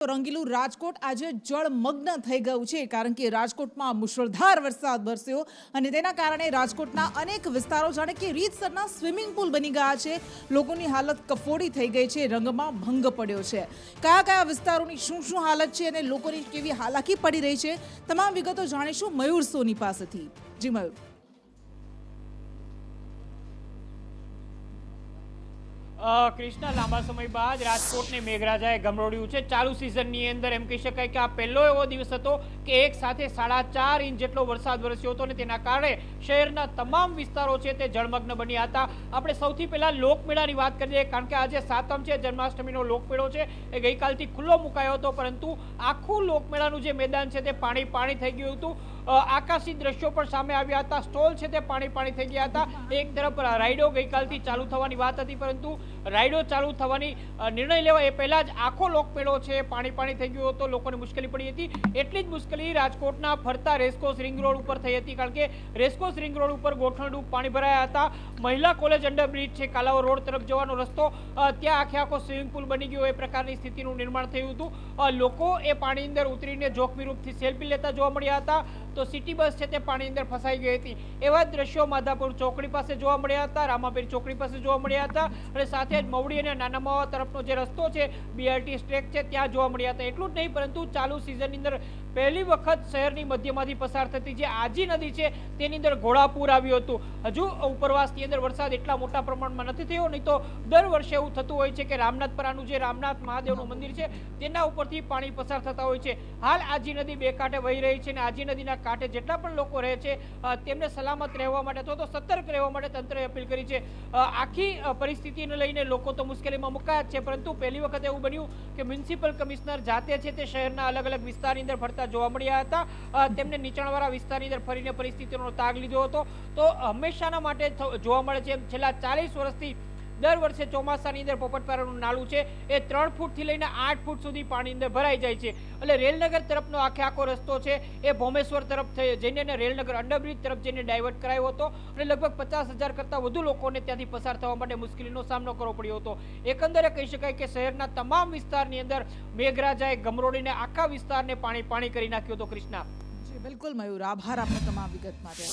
રંગીલું રાજકોટ આજે જળમગ્ન થઈ ગયું છે કારણ કે રાજકોટમાં મુશળધાર વરસાદ વરસ્યો અને તેના કારણે રાજકોટના અનેક વિસ્તારો જાણે કે રીતસરના સ્વિમિંગ પૂલ બની ગયા છે। લોકોની હાલત કફોડી થઈ ગઈ છે, રંગમાં ભંગ પડ્યો છે। કયા કયા વિસ્તારોની શું હાલત છે અને લોકોની કેવી હાલાકી પડી રહી છે, તમામ વિગતો જાણીશું મયુર સોની પાસેથી। જી મયુર। કૃષ્ણા, લાંબા સમય બાદ રાજકોટને મેઘરાજાએ ગમરોડ્યું છે। ચાલુ સિઝનની અંદર એમ કહી શકાય કે આ પહેલો એવો દિવસ હતો કે એક સાથે 4.5 ઇંચ જેટલો વરસાદ વરસ્યો હતો અને તેના કારણે શહેરના તમામ વિસ્તારો છે તે જળમગ્ન બન્યા હતા। આપણે સૌથી પહેલા લોકમેળાની વાત કરીએ કારણ કે આજે સાતમ છે, જન્માષ્ટમીનો લોકમેળો છે, એ ગઈકાલથી ખુલ્લો મુકાયો હતો, પરંતુ આખું લોકમેળાનું જે મેદાન છે તે પાણી થઈ ગયું હતું। આકાશી દ્રશ્યો પણ સામે આવ્યા હતા, સ્ટોલ છે તે પાણી થઈ ગયા હતા। એક તરફ રાઇડો ગઈકાલથી ચાલુ થવાની વાત હતી, પરંતુ રાઇડો ચાલુ થવાની નિર્ણય લેવા એ પહેલા જ આખો લોકમેળો છે પાણી થઈ ગયો હતો, લોકોને મુશ્કેલી પડી હતી। એટલી જ મુશ્કેલી રાજકોટના ફરતા રેસકોર્સ રિંગ રોડ ઉપર થઈ હતી કારણ કે રેસકોર્સ રિંગ રોડ ઉપર ગોઠણડૂબ પાણી ભરાયા હતા। મહિલા કોલેજ અંડરબ્રિજ છે, કાલાવડ રોડ તરફ જવાનો રસ્તો, ત્યાં આખો સ્વિમિંગ પુલ બની ગયો, એ પ્રકારની સ્થિતિનું નિર્માણ થયું હતું। લોકો એ પાણી અંદર ઉતરીને જોખમી રૂપથી સેલ્ફી લેતા જોવા મળ્યા હતા। તો સિટી બસ છે તે પાણી અંદર ફસાઈ ગઈ હતી। એવા દ્રશ્યો માધાપુર ચોકડી પાસે જોવા મળ્યા હતા, રામાપીર ચોકડી પાસે જોવા મળ્યા હતા અને સાથે જ મવડી અને નાના માવા તરફનો જે રસ્તો છે BRT સ્ટ્રેક છે ત્યાં જોવા મળ્યા હતા। એટલું જ નહીં, પરંતુ ચાલુ સિઝનની અંદર પહેલી વખત શહેરની મધ્યમાંથી પસાર થતી જે આજી નદી છે તેની અંદર ઘોડાપૂર આવ્યું હતું। હજુ ઉપરવાસની અંદર વરસાદ એટલા મોટા પ્રમાણમાં નથી થયો, નહીં તો દર વર્ષે એવું થતું હોય છે કે રામનાથપરાનું જે રામનાથ મહાદેવનું મંદિર છે તેના ઉપરથી પાણી પસાર થતા હોય છે। હાલ આજી નદી બે કાંઠે વહી રહી છે અને આજી નદીના કાંઠે જેટલા પણ લોકો રહે છે તેમને સલામત રહેવા માટે અથવા તો સતર્ક રહેવા માટે તંત્રએ અપીલ કરી છે। આખી પરિસ્થિતિને લઈને લોકો તો મુશ્કેલીમાં મુકાયા જ છે, પરંતુ પહેલી વખત એવું બન્યું કે મ્યુનિસિપલ કમિશનર જાતે છે તે શહેરના અલગ અલગ વિસ્તારની અંદર ફરતા જોવા મળ્યા હતા। તેમને નીચાણવાળા વિસ્તારની અંદર ફરીને પરિસ્થિતિનો તાગ લીધો હતો। તો હંમેશાના માટે જોવા મળે છે છેલ્લા 40 વર્ષથી દર વર્ષે ચોમાસાની અંદર પોપટપારાનું નાલું છે એ 3 ફૂટથી લઈને 8 ફૂટ સુધી પાણી અંદર ભરાઈ જાય છે। એટલે રેલનગર તરફનો આખો રસ્તો છે એ ભોમેશ્વર તરફ જઈને રેલનગર અંડરબ્રિજ તરફ જઈને ડાયવર્ટ કરાયો હતો અને લગભગ 50,000 કરતાં વધુ લોકોને ત્યાંથી પસાર થવા માટે મુશ્કેલીનો સામનો કરવો પડ્યો હતો। એકંદરે કહી શકાય કે શહેરના તમામ વિસ્તારની અંદર મેઘરાજાએ ગમરોડીને આખા વિસ્તારને પાણી કરી નાખ્યો હતો। કૃષ્ણા। બિલકુલ મયુર, આભાર આપનો તમામ વિગત માટે।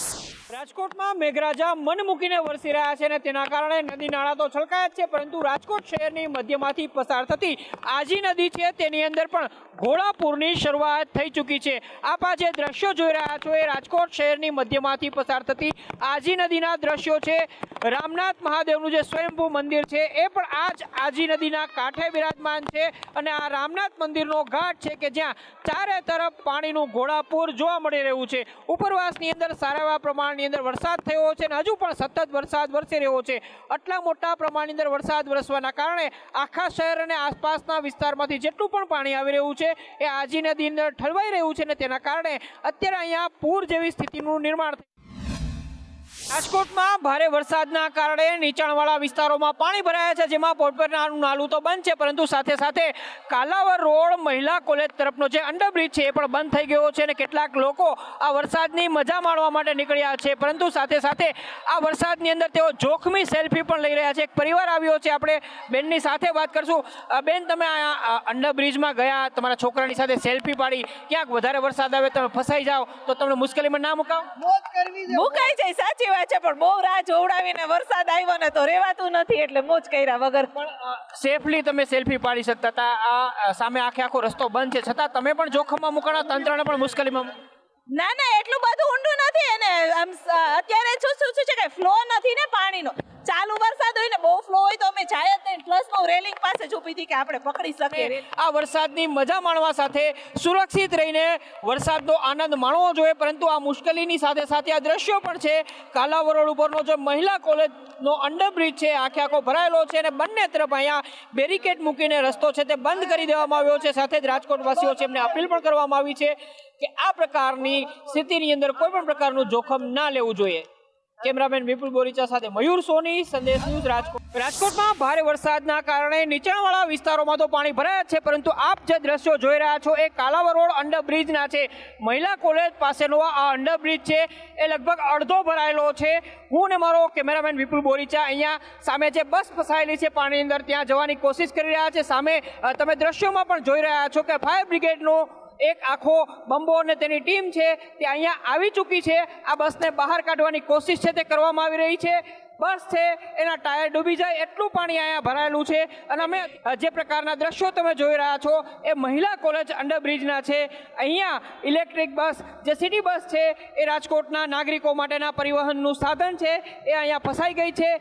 રાજકોટમાં મેઘરાજા મન મૂકીને વરસી રહ્યા છે અને તેના કારણે નદી નાળા તો છલકાયા જ છે, પરંતુ રાજકોટ શહેરની મધ્યમાંથી પસાર થતી આજી નદી છે તેની અંદર પણ ઘોડાપૂરની શરૂઆત થઈ ચૂકી છે। આપ આ જે દ્રશ્યો જોઈ રહ્યા છો એ રાજકોટ શહેરની મધ્યમાંથી પસાર થતી આજી નદીના દ્રશ્યો છે। રામનાથ મહાદેવનું જે સ્વયંભૂ મંદિર છે એ પણ આ જ આજી નદીના કાંઠે બિરાજમાન છે અને આ રામનાથ મંદિરનો ઘાટ છે કે જ્યાં ચારે તરફ પાણીનું ઘોડાપૂર જોવા મળી રહ્યું છે। ઉપરવાસની અંદર સારા એવા પ્રમાણની અંદર વરસાદ થયો છે અને હજુ પણ સતત વરસાદ વરસી રહ્યો છે। આટલા મોટા પ્રમાણની અંદર વરસાદ વરસવાના કારણે આખા શહેર અને આસપાસના વિસ્તારમાંથી જેટલું પણ પાણી આવી રહ્યું છે એ આજી નદી અંદર ઠલવાઈ રહ્યું છે અને તેના કારણે અત્યારે અહીંયા પૂર જેવી સ્થિતિનું નિર્માણ થયું। રાજકોટમાં ભારે વરસાદના કારણે નીચાણવાળા વિસ્તારોમાં પાણી ભરાયા છે, જેમાં પોપટપારાનું નાલું તો બંધ છે, પરંતુ સાથે સાથે કાલાવડ રોડ મહિલા કોલેજ તરફનો જે અંડરબ્રિજ છે એ પણ બંધ થઈ ગયો છે અને કેટલાક લોકો આ વરસાદની મજા માણવા માટે નીકળ્યા છે, પરંતુ સાથે સાથે આ વરસાદની અંદર તેઓ જોખમી સેલ્ફી પણ લઈ રહ્યા છે। એક પરિવાર આવ્યો છે, આપણે બેનની સાથે વાત કરશું। બેન, તમે આ અંડરબ્રિજમાં ગયા, તમારા છોકરાની સાથે સેલ્ફી પાડી, ક્યાંક વધારે વરસાદ આવે તમે ફસાઈ જાઓ તો તમને મુશ્કેલીમાં ના મુકાઈ જાય, સાચી વાત છે, પણ બહુ રાહ જોવડાવીને વરસાદ આવ્યો ને તો રહેવાતું નથી, એટલે મોજ કર્યા વગર પણ સેફલી તમે સેલ્ફી પાડી શકતા હતા। આ સામે આખો રસ્તો બંધ છે, છતાં તમે પણ જોખમમાં મુકાણા, તંત્રને પણ મુશ્કેલીમાં? ના, એટલું બધું ઊંડું નથી અને આમ અત્યારે શું છે કે ફ્લો નથી ને પાણીનો। ચાલુ વરસાદ હોય ને બહુ ફ્લો હોય તો અમે જાય જ નહીં, પ્લસ હું રેલિંગ પાસે જ ઊભી હતી કે આપણે પકડી શકીએ। આ વરસાદની મજા માણવા સાથે સુરક્ષિત રહીને વરસાદનો આનંદ માણવો જોઈએ, પરંતુ આ મુશ્કેલીની સાથે સાથે આ દ્રશ્યો પણ છે। કાલાવડ રોડ ઉપરનો જે મહિલા કોલેજનો અંડરબ્રિજ છે આખો ભરાયેલો છે અને બંને તરફ અહીંયા બેરિકેડ મૂકીને રસ્તો છે તે બંધ કરી દેવામાં આવ્યો છે। સાથે જ રાજકોટવાસીઓ છે એમને અપીલ પણ કરવામાં આવી છે કે આ પ્રકારની સ્થિતિની અંદર કોઈ પણ પ્રકારનું જોખમ ના લેવું જોઈએ। કેમેરામેન વિપુલ બોરીચા સાથે મયુર સોની, સંદેશ ન્યૂઝ, રાજકોટ. રાજકોટમાં ભારે વરસાદના કારણે નીચાણવાળા વિસ્તારોમાં તો પાણી ભરાયા છે, પરંતુ આપ જે દ્રશ્યો જોઈ રહ્યા છો એ કાલાવડ રોડ અંડરબ્રિજના છે. મહિલા કોલેજ પાસેનો આ અંડરબ્રિજ છે એ લગભગ અડધો ભરાયેલો છે. હું ને મારો કેમેરામેન વિપુલ બોરીચા અહીંયા સામે જે બસ ફસાયેલી છે પાણીની અંદર ત્યાં જવાની કોશિશ કરી રહ્યા છે. સામે તમે દ્રશ્યોમાં પણ જોઈ રહ્યા છો કે ફાયર બ્રિગેડનો એક આખો બંબો અને તેની ટીમ છે તે અહીંયા આવી ચૂકી છે. આ બસને બહાર કાઢવાની કોશિશ છે તે કરવામાં આવી રહી છે. બસ છે એના ટાયર ડૂબી જાય એટલું પાણી અહીંયા ભરાયેલું છે. અને અમે જે પ્રકારના દ્રશ્યો તમે જોઈ રહ્યા છો એ મહિલા કોલેજ અંડરબ્રિજના છે. અહીંયા ઇલેક્ટ્રિક બસ જે સિટી બસ છે એ રાજકોટના નાગરિકો માટેના પરિવહનનું સાધન છે એ અહીંયા ફસાઈ ગઈ છે.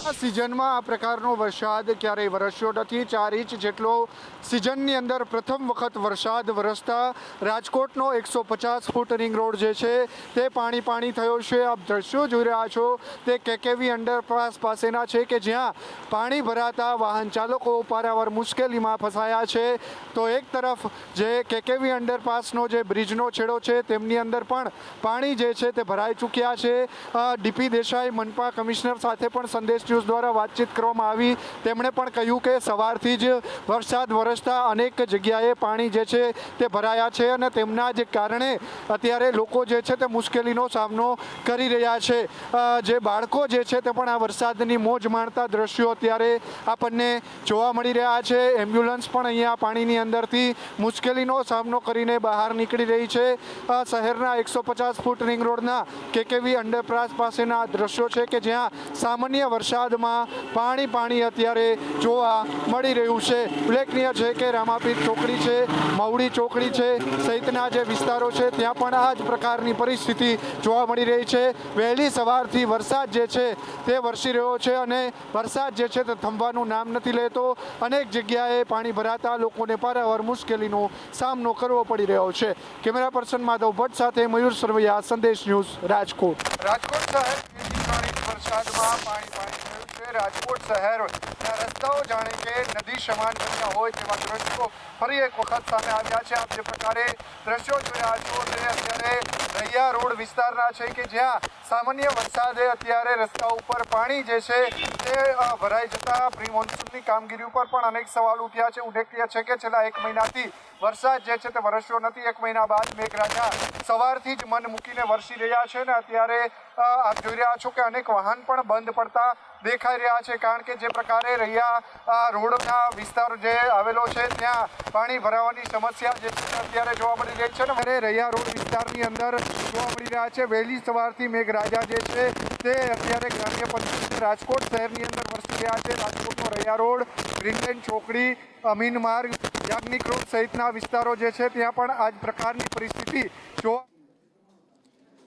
આ સિઝનમાં આ પ્રકારનો વરસાદ ક્યારેય વરસ્યો નથી. 4 ઇંચ જેટલો સિઝનની અંદર પ્રથમ વખત વરસાદ વરસતા રાજકોટનો 150 ફૂટ રિંગ રોડ જે છે તે પાણી થયો છે. આપ દ્રશ્યો જોઈ રહ્યા છો તે કેકેવી અંડરપાસ પાસેના છે કે જ્યાં પાણી ભરાતા વાહન ચાલકો પારાવાર મુશ્કેલીમાં ફસાયા છે. તો એક તરફ જે કેકેવી અંડરપાસનો જે બ્રિજનો છેડો છે તેમની અંદર પણ પાણી જે છે તે ભરાઈ ચૂક્યા છે. ડીપી દેસાઈ મનપા કમિશનર સાથે પણ સંદેશ ન્યૂઝ દ્વારા વાતચીત કરવામાં આવી. તેમણે પણ કહ્યું કે સવારથી જ વરસાદ વરસતા અનેક જગ્યાએ પાણી જે છે તે ભરાયા છે અને તેમના જ કારણે અત્યારે લોકો જે છે તે મુશ્કેલીનો સામનો કરી રહ્યા છે. જે બાળકો જે છે તે પણ આ વરસાદની મોજ માણતા દ્રશ્યો અત્યારે આપણને જોવા મળી રહ્યા છે. એમ્બ્યુલન્સ પણ અહીંયા પાણીની અંદરથી મુશ્કેલીનો સામનો કરીને બહાર નીકળી રહી છે. શહેરના 150 ફૂટ રિંગ રોડના કેકેવી અંડરપાસ પાસેના દ્રશ્યો છે કે જ્યાં સામાન્ય વરસાદમાં પાણી અત્યારે જોવા મળી રહ્યું છે. ઉલ્લેખનીય છે કે રામાપીર ચોકડી છે, મવડી ચોકડી છે સહિતના જે વિસ્તારો છે ત્યાં પણ આ જ પ્રકારની પરિસ્થિતિ જોવા મળી રહી છે. વહેલી સવારથી વરસાદ જે છે તે વરસી રહ્યો છે અને વરસાદ જે છે તે થંભવાનું નામ નથી લેતો. અનેક જગ્યાએ પાણી ભરાતા લોકોને પારાવાર મુશ્કેલીનો સામનો કરવો પડી રહ્યો છે. કેમેરા પર્સન માધવ ભટ્ટ સાથે મયુર સરવૈયા, સંદેશ ન્યૂઝ, રાજકોટ. રાજકોટ શહેર વરસાદમાં પાણી થયું છે. રાજકોટ શહેરના રસ્તાઓ જાણે કે નદી સમાન બન્યા હોય તેવા દ્રશ્યો ફરી એક વખત સામે આવ્યા છે. આપ જે પ્રકારે દ્રશ્યો જોઈ રહ્યા છો તે અત્યારે રૈયા રોડ વિસ્તારના છે કે જ્યાં સામાન્ય વરસાદે અત્યારે રસ્તા ઉપર પાણી જે છે તે ભરાઈ જતા પ્રી મોન્સૂનની કામગીરી ઉપર પણ અનેક સવાલ ઉઠ્યા છે. ઉલ્લેખનીય છે કે છેલ્લા 1 મહિનાથી વરસાદ જે છે તે વરસ્યો નથી. 1 મહિના બાદ મેઘરાજા સવારથી જ મન મૂકીને વરસી રહ્યા છે ને અત્યારે આપ જોઈ રહ્યા છો કે અનેક વાહન પણ બંધ પડતા દેખાઈ રહ્યા છે. કારણ કે જે પ્રકારે રૈયા રોડના વિસ્તાર જે આવેલો છે ત્યાં પાણી ભરાવાની સમસ્યા જે છે અત્યારે જોવા મળી રહી છે ને રૈયા રોડ વિસ્તારની અંદર જોવા મળી રહ્યા છે. વહેલી સવારથી મેઘરાજા જે છે તે અત્યારે ગ્રામ્ય પંથક રાજકોટ શહેરની અંદર વરસી રહ્યા છે. રાજકોટનો રૈયા રોડ, ગ્રીનલેન્ડ ચોકડી, અમીન માર્ગ, યાજ્ઞિક રોડ સહિતના વિસ્તારો જે છે ત્યાં પણ આ જ પ્રકારની પરિસ્થિતિ જોવા.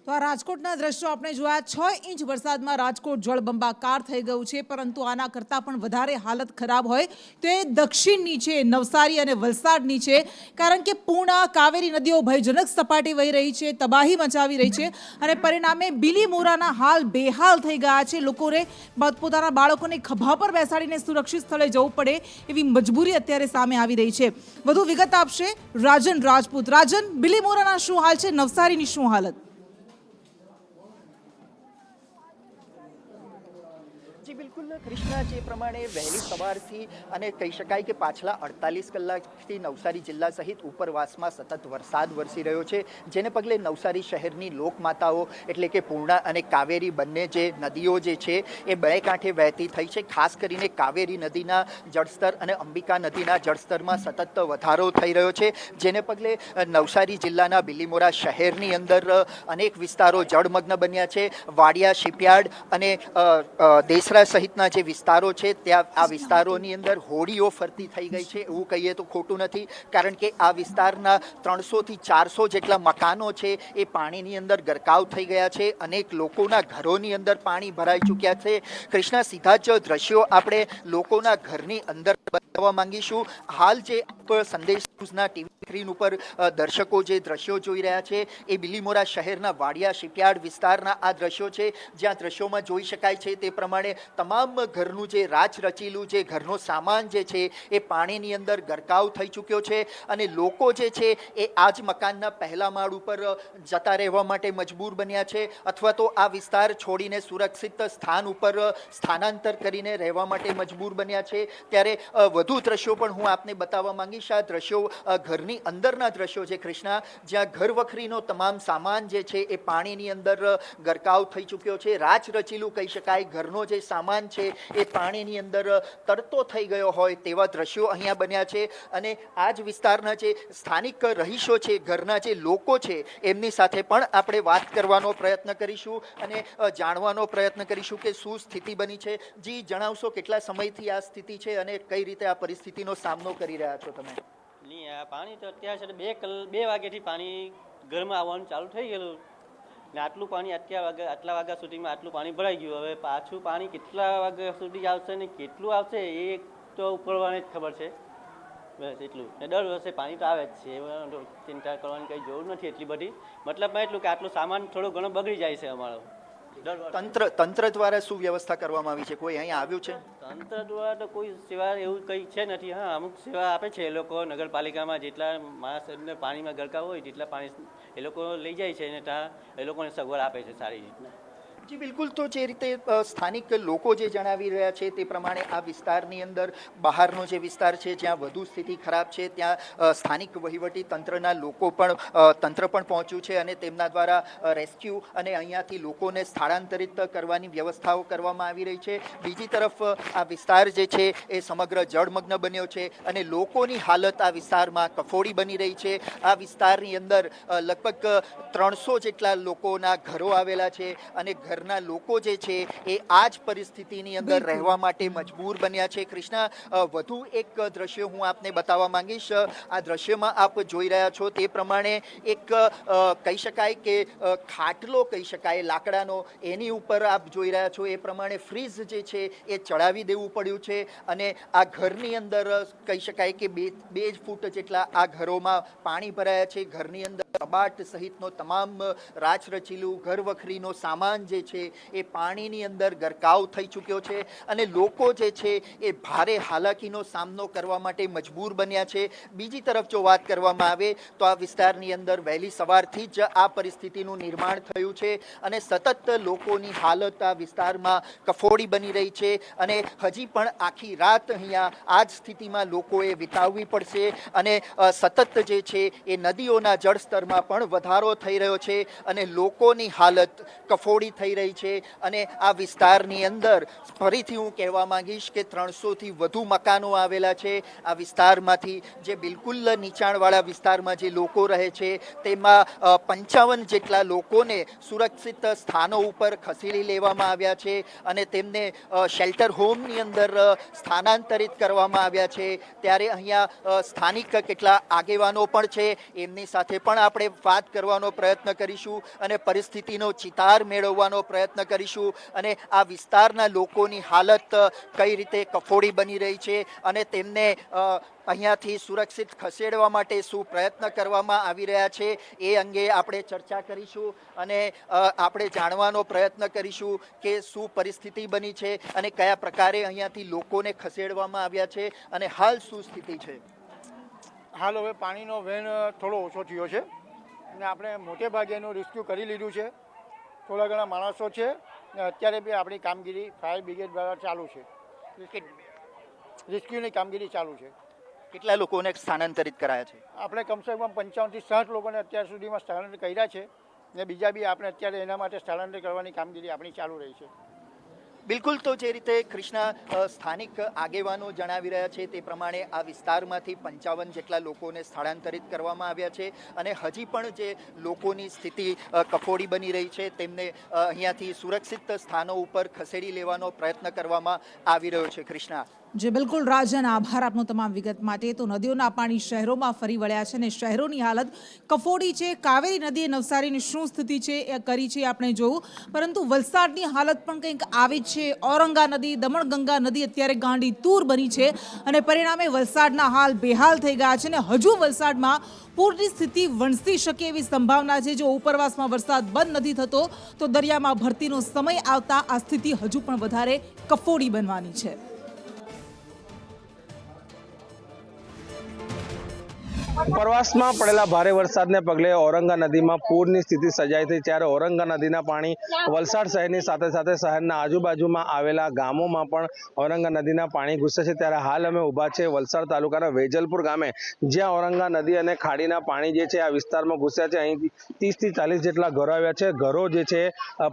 તો આ રાજકોટના દ્રશ્યો આપણે જોયા. 6 ઇંચ વરસાદમાં રાજકોટ જળબંબાકાર થઈ ગયું છે. પરંતુ આના કરતાં પણ વધારે હાલત ખરાબ હોય તો એ દક્ષિણની છે, નવસારી અને વલસાડની છે. કારણ કે પૂર્ણા, કાવેરી નદીઓ ભયજનક સપાટી વહી રહી છે, તબાહી મચાવી રહી છે અને પરિણામે બીલીમોરાના હાલ બેહાલ થઈ ગયા છે. લોકોને પોતાના બાળકોને ખભા પર બેસાડીને સુરક્ષિત સ્થળે જવું પડે એવી મજબૂરી અત્યારે સામે આવી રહી છે. વધુ વિગત આપશે રાજન રાજપૂત. રાજન, બીલીમોરાના શું હાલ છે, નવસારીની શું હાલત? જી બિલકુલ કૃષ્ણા, જે પ્રમાણે વહેલી સવારથી અને કહી શકાય કે પાછલા 48 કલાકથી નવસારી જિલ્લા સહિત ઉપરવાસમાં સતત વરસાદ વરસી રહ્યો છે, જેને પગલે નવસારી શહેરની લોકમાતાઓ એટલે કે પૂર્ણા અને કાવેરી બંને જે નદીઓ જે છે એ બે કાંઠે વહેતી થઈ છે. ખાસ કરીને કાવેરી નદીના જળસ્તર અને અંબિકા નદીના જળસ્તરમાં સતત વધારો થઈ રહ્યો છે, જેને પગલે નવસારી જિલ્લાના બીલીમોરા શહેરની અંદર અનેક વિસ્તારો જળમગ્ન બન્યા છે. વાડિયા, શિપયાર્ડ અને દેસરા સહિતના જે વિસ્તારો છે ત્યાં આ વિસ્તારોની અંદર હોડીઓ ફરતી થઈ ગઈ છે એવું કહીએ તો ખોટું નથી. કારણ કે આ વિસ્તારના 300 થી 400 જેટલા મકાનો છે એ પાણીની અંદર ગરકાવ થઈ ગયા છે. અનેક લોકોના ઘરોની અંદર પાણી ભરાઈ ચૂક્યા છે. કૃષ્ણા, સીધા જ દ્રશ્યો આપણે લોકોના ઘરની અંદર બતાવવા માંગીશું. હાલ જે સંદેશ ન્યૂઝના ટીવી સ્ક્રીન ઉપર દર્શકો જે દ્રશ્યો જોઈ રહ્યા છે એ બિલીમોરા શહેરના વાડિયા શિપયાર્ડ વિસ્તારના આ દ્રશ્યો છે, જ્યાં દ્રશ્યોમાં જોઈ શકાય છે તે પ્રમાણે તમામ ઘરનું જે રાચ રચીલું જે ઘરનો સામાન જે છે એ પાણીની અંદર ગરકાવ થઈ ચૂક્યો છે અને લોકો જે છે એ આ જ મકાનના પહેલા માળ ઉપર જતા રહેવા માટે મજબૂર બન્યા છે અથવા તો આ વિસ્તાર છોડીને સુરક્ષિત સ્થાન ઉપર સ્થાનાંતર કરીને રહેવા માટે મજબૂર બન્યા છે। ત્યારે વધુ દ્રશ્યો પણ હું આપને બતાવવા માંગીશ। આ દ્રશ્યો ઘરની અંદરના દ્રશ્યો છે કૃષ્ણા, જ્યાં ઘર વખરીનો તમામ સામાન જે છે એ પાણીની અંદર ગરકાવ થઈ ચૂક્યો છે। રાચ રચીલું કહી શકાય, ઘરનો જે સામાન છે એ પાણીની અંદર તરતો થઈ ગયો હોય તેવા દ્રશ્યો અહીંયા બન્યા છે। અને આ જ વિસ્તારના જે સ્થાનિક રહીશો છે, ઘરના જે લોકો છે, એમની સાથે પણ આપણે વાત કરવાનો પ્રયત્ન કરીશું અને જાણવાનો પ્રયત્ન કરીશું કે શું સ્થિતિ બની છે। જી જણાવશો, કેટલા સમયથી આ સ્થિતિ છે અને કઈ રીતે આ પરિસ્થિતિનો સામનો કરી રહ્યા છો તમે? નહીં, આ પાણી તો અત્યારે છે 2 વાગ્યાથી પાણી ઘરમાં આવવાનું ચાલુ થઈ ગયેલું ને આટલું પાણી આટલા વાગ્યા સુધીમાં આટલું પાણી ભરાઈ ગયું। હવે પાછું પાણી કેટલા વાગ્યા સુધી આવશે ને કેટલું આવશે એ તો ઉપરવાને જ ખબર છે, બસ એટલું। ને દર વર્ષે પાણી તો આવે જ છે, એમાં ચિંતા કરવાની કંઈ જરૂર નથી એટલી બધી। મતલબમાં એટલું કે આટલું સામાન થોડો ઘણો બગડી જાય છે અમારો। તંત્ર દ્વારા શું વ્યવસ્થા કરવામાં આવી છે? કોઈ અહીંયા આવ્યું છે? તંત્ર દ્વારા તો કોઈ સેવા એવું કંઈ છે નથી। હા, અમુક સેવા આપે છે એ લોકો નગરપાલિકામાં, જેટલા માણસ પાણીમાં ગરકાવ હોય તેટલા પાણી એ લોકો લઈ જાય છે અને ત્યાં એ લોકોને સગવડ આપે છે સારી રીતના। જી બિલકુલ, તો જે રીતે સ્થાનિક લોકો જે જણાવી રહ્યા છે તે પ્રમાણે આ વિસ્તારની અંદર બહારનો જે વિસ્તાર છે જ્યાં વધુ સ્થિતિ ખરાબ છે ત્યાં સ્થાનિક વહીવટી તંત્રના લોકો પણ તંત્ર પણ પહોંચ્યું છે અને તેમના દ્વારા રેસ્ક્યુ અને અહીંયાથી લોકોને સ્થળાંતરિત કરવાની વ્યવસ્થાઓ કરવામાં આવી રહી છે। બીજી તરફ આ વિસ્તાર જે છે એ સમગ્ર જળમગ્ન બન્યો છે અને લોકોની હાલત આ વિસ્તારમાં કફોડી બની રહી છે। આ વિસ્તારની અંદર લગભગ 300 જેટલા લોકોના ઘરો આવેલા છે અને ઘરના લોકો જે છે એ આ જ પરિસ્થિતિની અંદર રહેવા માટે મજબૂર બન્યા છે। કૃષ્ણા, વધુ એક દ્રશ્ય હું આપને બતાવવા માંગીશ। આ દ્રશ્યમાં આપ જોઈ રહ્યા છો તે પ્રમાણે એક કહી શકાય કે ખાટલો કહી શકાય લાકડાનો, એની ઉપર આપ જોઈ રહ્યા છો એ પ્રમાણે ફ્રીજ જે છે એ ચડાવી દેવું પડ્યું છે અને આ ઘરની અંદર કહી શકાય કે 2 ફૂટ જેટલા આ ઘરોમાં પાણી ભરાયા છે। ઘરની અંદર કબાટ સહિતનો તમામ રાચ રચીલું ઘર વખરીનો સામાન જે છે એ પાણીની અંદર ગરકાવ થઈ ચૂક્યો છે અને લોકો જે છે એ ભારે હાલાકીનો સામનો કરવા માટે મજબૂર બન્યા છે। બીજી તરફ જો વાત કરવામાં આવે તો આ વિસ્તારની અંદર વહેલી સવારથી જ આ પરિસ્થિતિનું નિર્માણ થયું છે અને સતત લોકોની હાલત આ વિસ્તારમાં કફોડી બની રહી છે અને હજી પણ આખી રાત અહીંયા આ જ સ્થિતિમાં લોકોએ વિતાવવી પડશે અને સતત જે છે એ નદીઓના જળસ્તરમાં પણ વધારો થઈ રહ્યો છે અને લોકોની હાલત કફોડી થઈ રહી છે અને આ વિસ્તારની અંદર ફરીથી હું કહેવા માંગીશ કે 300થી વધુ મકાનો આવેલા છે। આ વિસ્તારમાંથી જે બિલકુલ નીચાણવાળા વિસ્તારમાં જે લોકો રહે છે તેમાં 55 જેટલા લોકોને સુરક્ષિત સ્થાનો ઉપર ખસેડી લેવામાં આવ્યા છે અને તેમને શેલ્ટર હોમની અંદર સ્થાનાંતરિત કરવામાં આવ્યા છે। ત્યારે અહીંયા સ્થાનિક કેટલા આગેવાનો પણ છે, એમની સાથે પણ આપણે વાત કરવાનો પ્રયત્ન કરીશું અને પરિસ્થિતિનો ચિતાર મેળવવાનો પ્રયત્ન કરીશું અને આ વિસ્તારના લોકોની હાલત કઈ રીતે કફોડી બની રહી છે અને તેમને અહીંયાથી સુરક્ષિત ખસેડવા માટે શું પ્રયત્ન કરવામાં આવી રહ્યા છે એ અંગે આપણે ચર્ચા કરીશું અને આપણે જાણવાનો પ્રયત્ન કરીશું કે શું પરિસ્થિતિ બની છે અને કયા પ્રકારે અહીંયાથી લોકોને ખસેડવામાં આવ્યા છે અને હાલ શું સ્થિતિ છે। હાલ હવે પાણીનો વહેણ થોડો ઓછો થયો છે અને આપણે મોટે ભાગે એનું રેસ્ક્યુ કરી લીધું છે। થોડા ઘણા માણસો છે ને અત્યારે બી આપણી કામગીરી ફાયર બ્રિગેડ દ્વારા ચાલુ છે, રેસ્ક્યુની કામગીરી ચાલુ છે। કેટલા લોકોને સ્થાનાંતરિત કરાયા છે? આપણે કમસે કમ 55થી 60 લોકોને અત્યાર સુધીમાં સ્થળાંતરિત કર્યા છે ને બીજા બી આપણે અત્યારે એના માટે સ્થળાંતરિત કરવાની કામગીરી આપણી ચાલુ રહી છે। બિલકુલ, તો જે રીતે કૃષ્ણા સ્થાનિક આગેવાનો જણાવી રહ્યા છે તે પ્રમાણે આ વિસ્તારમાંથી 55 જેટલા લોકોને સ્થળાંતરિત કરવામાં આવ્યા છે અને હજી પણ જે લોકોની સ્થિતિ કફોડી બની રહી છે તેમને અહીંયાથી સુરક્ષિત સ્થાનો ઉપર ખસેડી લેવાનો પ્રયત્ન કરવામાં આવી રહ્યો છે। કૃષ્ણા, જે બિલકુલ રાજન, આભાર આપનો તમામ વિગત માટે. તો નદીઓના પાણી શહેરોમાં ફરી વળ્યા છે અને શહેરોની હાલત કફોડી છે. કાવેરી નદીએ નવસારીની શું સ્થિતિ છે એ કરી છે આપણે જોયું, પરંતુ વલસાડની હાલત પણ કંઈક આવી જ છે. ઔરંગા નદી, દમણગંગા નદી અત્યારે ગાંડી તૂર બની છે અને પરિણામે વલસાડના હાલ બેહાલ થઈ ગયા છે અને હજુ વલસાડમાં પૂરની સ્થિતિ વણસી શકે એવી સંભાવના છે. જો ઉપરવાસમાં વરસાદ બંધ નથી થતો તો દરિયામાં ભરતીનો સમય આવતા આ સ્થિતિ હજુ પણ વધારે કફોડી બનવાની છે. ઉપરવાસમાં પડેલા ભારે વરસાદને પગલે ઔરંગા નદીમાં પૂરની સ્થિતિ સર્જાઈ હતી. ત્યારે ઔરંગા નદીના પાણી વલસાડ શહેરની સાથે સાથે શહેરના આજુબાજુમાં આવેલા ગામોમાં પણ ઔરંગા નદીના પાણી ઘૂસે છે. ત્યારે હાલ અમે ઊભા છે વલસાડ તાલુકાના વેજલપુર ગામે, જ્યાં ઔરંગા નદી અને ખાડીના પાણી જે છે આ વિસ્તારમાં ઘૂસ્યા છે. અહીં 30 થી 40 જેટલા ઘરો આવ્યા છે. ઘરો જે છે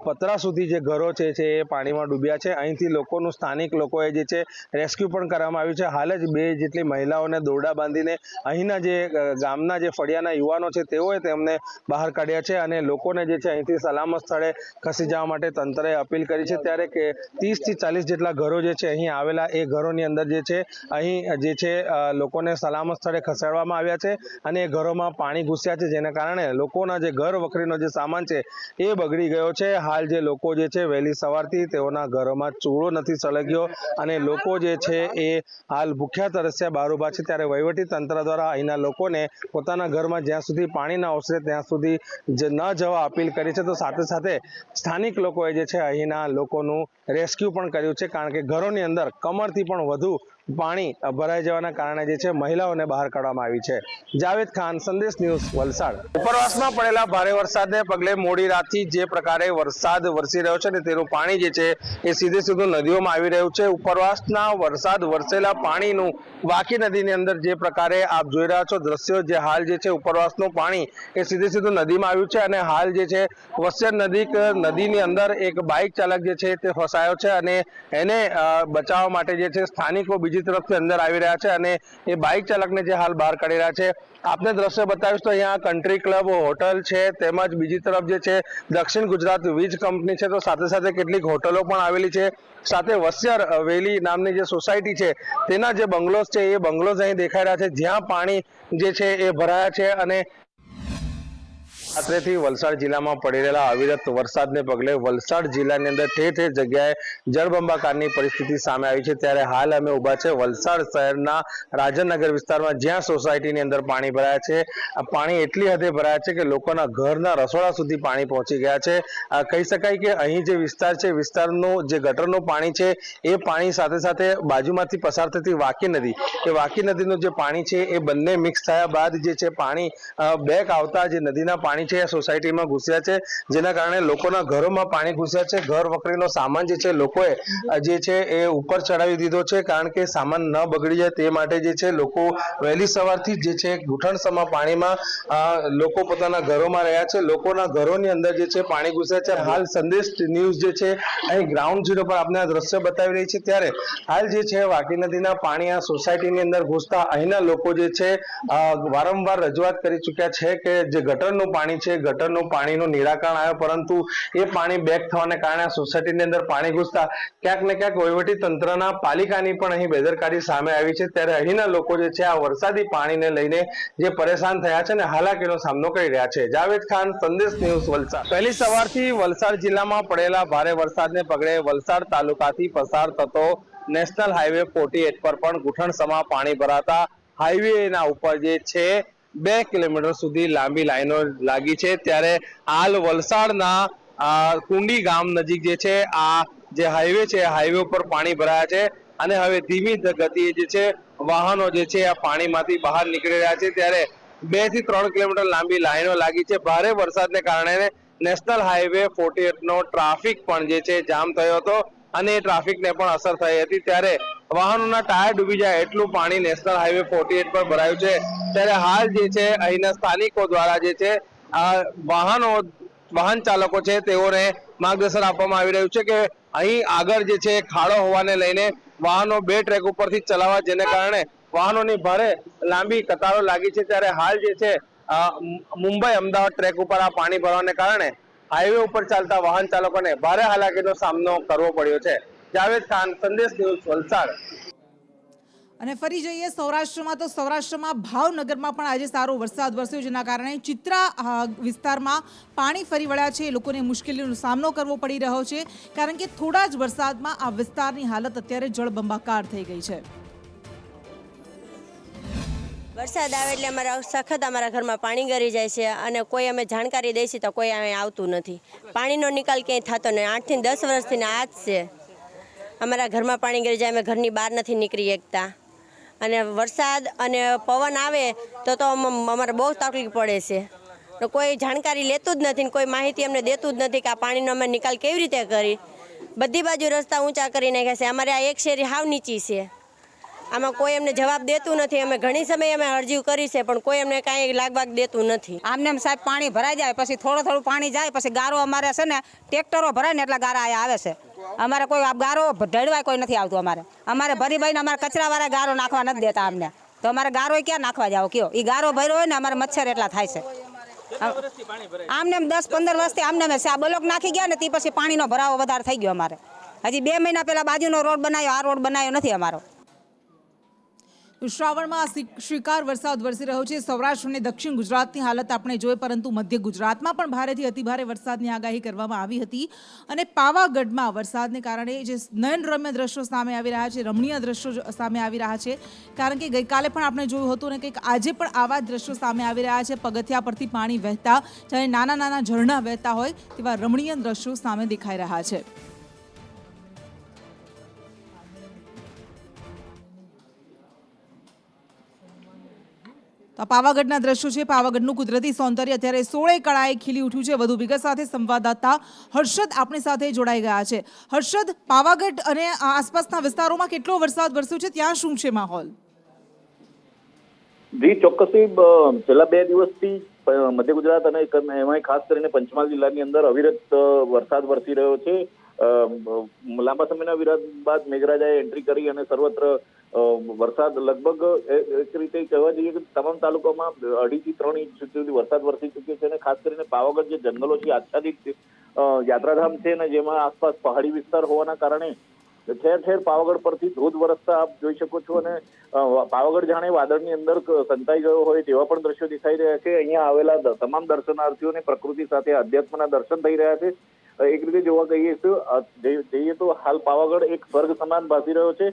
પતરા સુધી જે ઘરો છે એ પાણીમાં ડૂબ્યા છે. અહીંથી લોકોનું, સ્થાનિક લોકોએ જે છે રેસ્ક્યુ પણ કરવામાં આવ્યું છે. હાલ જ 2 જેટલી મહિલાઓને દોરડા બાંધીને અહીંના જે ગામના જે ફળિયાના યુવાનો છે તેઓએ તેમને બહાર કાઢ્યા છે અને લોકોને જે છે અહીંથી સલામત સ્થળે ખસી જવા માટે તંત્રએ અપીલ કરી છે. ત્યારે કે 30 થી 40 જેટલા ઘરો જે છે અહીં આવેલા, એ ઘરોની અંદર જે છે અહીં જે છે લોકોને સલામત સ્થળે ખસેડવામાં આવ્યા છે અને એ ઘરોમાં પાણી ઘૂસ્યા છે, જેના કારણે લોકોના જે ઘર વખરીનો જે સામાન છે એ બગડી ગયો છે. હાલ જે લોકો જે છે વહેલી સવારથી તેઓના ઘરોમાં ચૂલો નથી સળગ્યો અને લોકો જે છે એ હાલ ભૂખ્યા તરસ્યા બહાર ઊભા છે. ત્યારે વહીવટી તંત્ર દ્વારા અહીંના લોકોને પોતાના ઘરમાં જ્યાં સુધી પાણી ન આવશે ત્યાં સુધી ન જવા અપીલ કરી છે. તો સાથે સાથે સ્થાનિક લોકોએ જે છે અહીંના લોકોનું રેસ્ક્યુ પણ કર્યું છે, કારણ કે ઘરોની અંદર કમરથી પણ વધુ પાણી ભરાઈ જવાના કારણે જે છે મહિલાઓને બહાર કાઢવામાં આવી છે. જાવેદ ખાન, સંદેશ ન્યૂઝ, વલસાડ. ઉપરવાસમાં પડેલા ભારે વરસાદને પગલે મોડી રાતથી જે પ્રકારે વરસાદ વરસી રહ્યો છે ને તેનું પાણી જે છે એ સીધું નદીઓમાં આવી રહ્યું છે. ઉપરવાસના વરસાદ વરસેલા પાણીનું વાકી નદીની અંદર જે પ્રકારે આપ જોઈ રહ્યા છો દ્રશ્યો, જે હાલ જે છે ઉપરવાસનું પાણી એ સીધું નદીમાં આવ્યું છે અને હાલ જે છે વસ્યર નદીની અંદર એક બાઇક ચાલક જે છે તે ફસાયો છે અને એને બચાવવા માટે જે છે સ્થાનિકો બીજી તરફથી અંદર આવી રહ્યા છે અને એ બાઇક ચાલકને જે હાલ બહાર કાઢી રહ્યા છે. આપને દ્રશ્ય બતાવીશ તો અહીંયા કન્ટ્રી ક્લબ હોટલ છે, તેમજ બીજી તરફ જે છે દક્ષિણ ગુજરાત વીજ કંપની છે, તો સાથે સાથે કેટલીક હોટલો પણ આવેલી છે. સાથે વસ્યર વેલી નામની જે સોસાયટી છે તેના જે બંગલોઝ છે એ બંગલોઝ અહીં દેખાઈ રહ્યા છે, જ્યાં પાણી જે છે એ ભરાયા છે. અને રાત્રેથી વલસાડ જિલ્લામાં પડી રહેલા અવિરત વરસાદને પગલે વલસાડ જિલ્લાની અંદર ઠેર ઠેર જગ્યાએ જળબંબાકારની પરિસ્થિતિ સામે આવી છે. ત્યારે હાલ અમે ઊભા છે વલસાડ શહેરના રાજનનગર વિસ્તારમાં, જ્યાં સોસાયટીની અંદર પાણી ભરાયા છે. આ પાણી એટલી હદે ભરાયા છે કે લોકોના ઘરના રસોડા સુધી પાણી પહોંચી ગયા છે. કહી શકાય કે અહીં જે વિસ્તાર છે, વિસ્તારનું જે ગટરનું પાણી છે એ પાણી સાથે સાથે બાજુમાંથી પસાર થતી વાકી નદી, એ વાકી નદીનું જે પાણી છે એ બંને મિક્સ થયા બાદ જે છે પાણી બેક આવતા જે નદીના પાણી છે સોસાયટીમાં ઘૂસ્યા છે, જેના કારણે લોકોના ઘરોમાં પાણી ઘૂસ્યા છે. ઘર વખરીનો સામાન જે છે લોકોએ જે છે એ ઉપર ચડાવી દીધો છે, કારણ કે સામાન ન બગડી જાય તે માટે જે છે લોકો વહેલી સવારથી જે છે ઘૂંટણસમા પાણીમાં લોકો પોતાના ઘરોમાં રહ્યા છે. લોકોના ઘરોની અંદર જે છે પાણી ઘૂસ્યા છે. હાલ સંદેશ ન્યૂઝ જે છે અહીં ગ્રાઉન્ડ ઝીરો પર આપણે આ દ્રશ્ય બતાવી રહી છે. ત્યારે હાલ જે છે વાકી નદીના પાણી આ સોસાયટીની અંદર ઘૂસતા અહીંના લોકો જે છે વારંવાર રજૂઆત કરી ચૂક્યા છે કે જે ગટરનું પાણી છે, ગટરનું પાણીનું નિરાકરણ આવ્યું, પરંતુ એ પાણી બેક થવાને કારણે સોસાયટીની અંદર પાણી ઘૂસતા ક્યાંક ને ક્યાંક વહીવટી તંત્રના, પાલિકાની પણ અહીં બેદરકારી સામે આવી છે. ત્યારે અહીંના લોકો જે છે આ વરસાદી પાણીને લઈને જે પરેશાન થયા છે ને હાલાકીનો સામનો કરી રહ્યા છે. જાવેદ ખાન, સંદેશ ન્યૂઝ, વલસાડ. પહેલી સવારથી વલસાડ જિલ્લામાં પડેલા ભારે વરસાદને પગલે વલસાડ તાલુકાથી પસાર થતો નેશનલ હાઈવે 48 પર પણ ઘૂંટણસમા પાણી ભરાતા હાઈવેના ઉપર જે છે 2 કિલોમીટર સુધી લાંબી લાઈનો લાગી છે. ત્યારે હાલ વલસાડના કુંડી ગામ નજીક જે છે આ જે હાઈવે છે, હાઈવે ઉપર પાણી ભરાયા છે અને હવે ધીમી ગતિએ જે છે વાહનો જે છે આ પાણીમાંથી બહાર નીકળી રહ્યા છે. ત્યારે 2 થી 3 કિલોમીટર લાંબી લાઈનો લાગી છે. ભારે વરસાદને કારણે નેશનલ હાઈવે 48 નો ટ્રાફિક પણ જે છે જામ થયો હતો અને ટ્રાફિકને પણ અસર થઈ હતી. ત્યારે વાહનોના ટાયર ડૂબી જાય એટલું પાણી નેશનલ હાઈવે 48 પર ભરાયું છે. ત્યારે હાલ જે છે અહીંના સ્થાનિકો દ્વારા જે છે વાહન ચાલકો છે તેઓને માર્ગદર્શન આપવામાં આવી રહ્યું છે કે અહીં આગળ જે છે ખાડો હોવાને લઈને વાહનો 2 ટ્રેક ઉપરથી ચલાવવા, જેને કારણે વાહનોની ભારે લાંબી કતારો લાગી છે. ત્યારે હાલ જે છે મુંબઈ અમદાવાદ ટ્રેક ઉપર આ પાણી ભરવાને કારણે હાઈવે ઉપર ચાલતા વાહન ચાલકોને ભારે હાલાકીનો સામનો કરવો પડ્યો છે. જાવેદ ખાન, સંદેશ ન્યૂઝ, વલસાડ. અને ફરી જઈએ સૌરાષ્ટ્રમાં તો સૌરાષ્ટ્રમાં ભાવનગરમાં પણ આજે સારો વરસાદ વરસ્યો, જેના કારણે ચિત્રા વિસ્તારમાં પાણી ફરી વળ્યા છે. લોકોને મુશ્કેલીનો સામનો કરવો પડી રહ્યો છે, કારણ કે થોડા જ વરસાદમાં આ વિસ્તારની હાલત અત્યારે જળબંબાકાર થઈ ગઈ છે. વરસાદ આવે એટલે અમારા ઘરમાં પાણી ગરી જાય છે અને કોઈ અમે જાણકારી દઈશું તો કોઈ અહીં આવતું નથી. પાણીનો નિકાલ ક્યાંય થતો નહીં. 8 થી 10 વર્ષથી આ જ છે. અમારા ઘરમાં પાણી ગરી જાય, અમે ઘરની બહાર નથી નીકળી શકતા. અને વરસાદ અને પવન આવે તો અમારે બહુ તકલીફ પડે છે. તો કોઈ જાણકારી લેતું જ નથી, કોઈ માહિતી અમને દેતું જ નથી કે આ પાણીનો અમે નિકાલ કેવી રીતે કરી. બધી બાજુ રસ્તા ઊંચા કરી નાખ્યા છે. અમારે આ એક શેરી હાવ નીચી છે. આમાં કોઈ અમને જવાબ દેતું નથી. અમે ઘણી સમય અમે અરજી કરી છે, પણ કોઈ અમને કાંઈ લાગવાગ દેતું નથી. આમને સાહેબ પાણી ભરાઈ જાય, પછી થોડું પાણી જાય, પછી ગારો અમારે છે ને ટ્રેક્ટરો ભરાય ને એટલા ગારા અહીંયા આવે છે. અમારે કોઈ ગારો ઢળવાય કોઈ નથી આવતું. અમારે ભરી ભાઈને અમારે કચરાવાળા ગારો નાખવા નથી દેતા અમને. તો અમારે ગારો ક્યાં નાખવા જાવ કયો? એ ગારો ભર્યો હોય ને અમારે મચ્છર એટલા થાય છે. આમને 10-15 વર્ષથી આમને અમે આ બ્લોક નાખી ગયા ને તે પછી પાણીનો ભરાવો વધારે થઈ ગયો. અમારે હજી 2 મહિના પહેલા બાજુનો રોડ બનાવ્યો, આ રોડ બનાવ્યો નથી અમારો. શ્રાવણમાં શ્રીકાર વરસાદ વરસી રહ્યો છે. સૌરાષ્ટ્ર અને દક્ષિણ ગુજરાતની હાલત આપણે જોઈએ, પરંતુ મધ્ય ગુજરાતમાં પણ ભારેથી અતિભારે વરસાદની આગાહી કરવામાં આવી હતી. અને પાવાગઢમાં વરસાદને કારણે જે નયનરમ્ય દ્રશ્યો સામે આવી રહ્યા છે, રમણીય દ્રશ્યો સામે આવી રહ્યા છે, કારણ કે ગઈકાલે પણ આપણે જોયું હતું ને કંઈક આજે પણ આવા જ દ્રશ્યો સામે આવી રહ્યા છે. પગથિયા પરથી પાણી વહેતા, જ્યારે નાના નાના ઝરણા વહેતા હોય તેવા રમણીય દ્રશ્યો સામે દેખાઈ રહ્યા છે. તો પાવાગઢના દ્રશ્યો છે. પાવાગઢનું કુદરતી સૌંદર્ય અત્યારે 16 કળાએ ખીલી ઉઠ્યું છે. વધુ વિગત સાથે સંવાદદાતા હર્ષદ આપણી સાથે જોડાઈ ગયા છે. હર્ષદ, પાવાગઢ અને આસપાસના વિસ્તારોમાં કેટલો વરસાદ વરસ્યો છે, ત્યાં શું છે માહોલ? જી ચોક્કસથી છેલ્લા 2 દિવસથી મધ્ય ગુજરાત અને એમાંય ખાસ કરીને પંચમહાલ જિલ્લાની અંદર અવિરત વરસાદ વરસી રહ્યો છે. લાંબા સમયના વિરામ બાદ મેઘરાજાએ એન્ટ્રી કરી અને સર્વત્ર વરસાદ લગભગ એક રીતે કહેવા જઈએ કે તમામ તાલુકામાં 2.5 થી 3 ઇંચ સુધી વરસાદ વરસી ચૂક્યો છે. અને ખાસ કરીને પાવાગઢ જે જંગલો છે, આચ્છાદિત યાત્રાધામ છે ને જેમાં આસપાસ પહાડી વિસ્તાર હોવાના કારણે ઠેર ઠેર પાવાગઢ પરથી ધોધ વરસતા આપ જોઈ શકો છો. અને પાવાગઢ જાણે વાદળની અંદર સંતાઈ ગયો હોય તેવા પણ દ્રશ્યો દેખાઈ રહ્યા છે. અહીંયા આવેલા તમામ દર્શનાર્થીઓને પ્રકૃતિ સાથે અધ્યાત્મના દર્શન થઈ રહ્યા છે. એક રીતે જોવા જઈએ તો હાલ પાવાગઢ એક સ્વર્ગ સમાન ભાસી રહ્યો છે.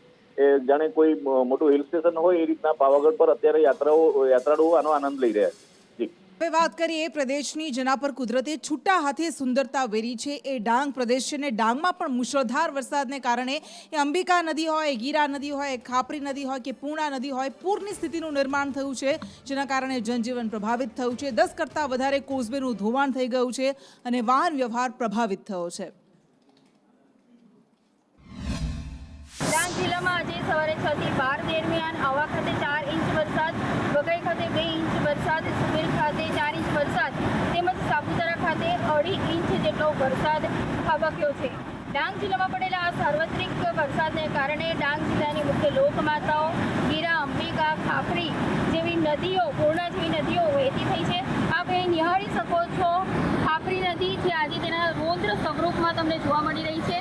જાણે કોઈ મોટું હિલ સ્ટેશન હોય એ રીતના પાવાગઢ પર અત્યારે યાત્રાળુઓ આનો આનંદ લઈ રહ્યા છે. હવે વાત કરીએ પ્રદેશની, જેના પર કુદરતે છૂટા હાથે સુંદરતા વેરી છે, એ ડાંગ પ્રદેશ છે. ને ડાંગમાં પણ મુશળધાર વરસાદને કારણે એ અંબિકા નદી હોય, ગીરા નદી હોય, ખાપરી નદી હોય કે પૂર્ણા નદી હોય, પૂરની સ્થિતિનું નિર્માણ થયું છે, જેના કારણે જનજીવન પ્રભાવિત થયું છે. 10 કરતાં વધારે કોઝવેનું ધોવાણ થઈ ગયું છે અને વાહન વ્યવહાર પ્રભાવિત થયો છે. ડાંગ જિલ્લામાં આજે સવારે 6 થી 12 દરમિયાન આવા ખાતે 4 ઇંચ વરસાદ, વઘઈ ખાતે 2 ઇંચ વરસાદ, સુબીર ખાતે 4 ઇંચ વરસાદ તેમજ સાપુતારા ખાતે 2.5 ઇંચ જેટલો વરસાદ ખાબક્યો છે. ડાંગ જિલ્લામાં પડેલા આ સાર્વત્રિક વરસાદને કારણે ડાંગ જિલ્લાની મુખ્ય લોકમાતાઓ ગીરા, અંબિકા, ખાપરી જેવી નદીઓ, પૂર્ણા જેવી નદીઓ વહેતી થઈ છે. આપ અહીં નિહાળી શકો છો ખાપરી નદી જે આજે તેના રૌદ્ર સ્વરૂપમાં તમને જોવા મળી રહી છે.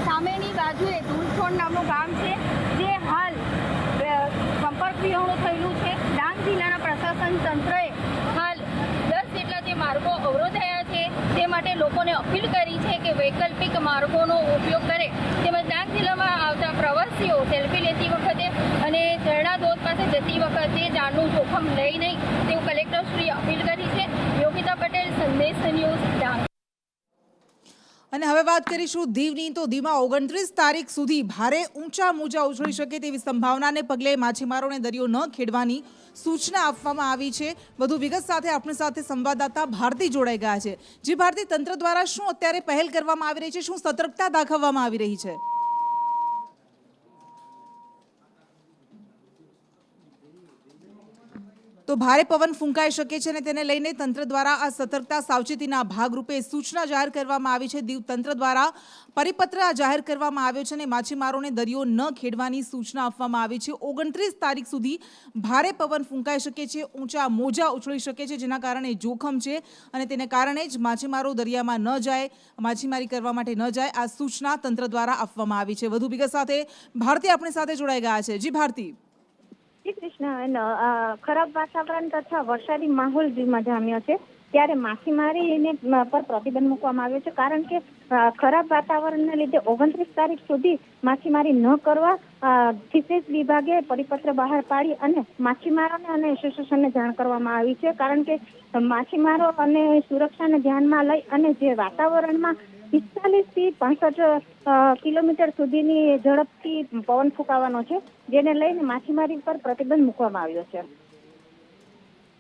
સામેની બાજુએ ધૂળછોડ નામનું ગામ છે, જે હાલ સંપર્ક વિહોણું થયેલું છે. ડાંગ જિલ્લાના પ્રશાસન તંત્રએ હાલ 10 જેટલા જે માર્ગો અવરોધાયા છે તે માટે લોકોને અપીલ કરી છે કે વૈકલ્પિક માર્ગોનો ઉપયોગ કરે. તેમજ ડાંગ જિલ્લામાં આવતા પ્રવાસીઓ સેલ્ફી લેતી વખતે અને ઝરણા ધોધ પાસે જતી વખતે જાનનું જોખમ લઈ નહીં તેવું કલેક્ટરશ્રીએ અપીલ કરી છે. યોગિતા પટેલ, સંદેશ ન્યૂઝ, ડાંગ. અને હવે વાત કરીશું દીવની. તો દીવમાં 29 તારીખ સુધી ભારે ઊંચા મોજા ઉછળી શકે તેવી સંભાવનાને પગલે માછીમારોને દરિયો ન ખેડવાની સૂચના આપવામાં આવી છે. વધુ વિગત સાથે આપણી સાથે સંવાદદાતા ભારતી જોડાઈ ગયા છે. જે ભારતી, તંત્ર દ્વારા શું અત્યારે પહેલ કરવામાં આવી રહી છે, શું સતર્કતા દાખવવામાં આવી રહી છે? તો ભારે પવન ફૂંકાઈ શકે છે અને તેને લઈને તંત્ર દ્વારા આ સતર્કતા સાવચેતીના ભાગરૂપે સૂચના જાહેર કરવામાં આવી છે. દીવ તંત્ર દ્વારા પરિપત્ર જાહેર કરવામાં આવ્યો છે અને માછીમારોને દરિયો ન ખેડવાની સૂચના આપવામાં આવી છે. 29 તારીખ સુધી ભારે પવન ફૂંકાઈ શકે છે, ઊંચા મોજા ઉછળી શકે છે, જેના કારણે જોખમ છે અને તેને કારણે જ માછીમારો દરિયામાં ન જાય, માછીમારી કરવા માટે ન જાય, આ સૂચના તંત્ર દ્વારા આપવામાં આવી છે. વધુ વિગત સાથે ભારતી આપણી સાથે જોડાઈ ગયા છે. જી ભારતી. શ્રી કૃષ્ણ. ખરાબ વાતાવરણ તથા વરસાદી માહોલ દીવમાં જામ્યો છે, ત્યારે માછીમારીને પર પ્રતિબંધ મૂકવામાં આવ્યો છે, કારણ કે ખરાબ વાતાવરણને લીધે 29 તારીખ સુધી માછીમારી ન કરવા ફિશરીઝ વિભાગે પરિપત્ર બહાર પાડી અને માછીમારોને અને એસોસિએશનને જાણ કરવામાં આવી છે. કારણ કે માછીમારો અને સુરક્ષાને ધ્યાનમાં લઈ અને જે વાતાવરણમાં 45 થી 65 કિલોમીટર સુધીની ઝડપથી પવન ફૂંકાવાનો છે, જેને લઈને માછીમારી પર પ્રતિબંધ મૂકવામાં આવ્યો છે.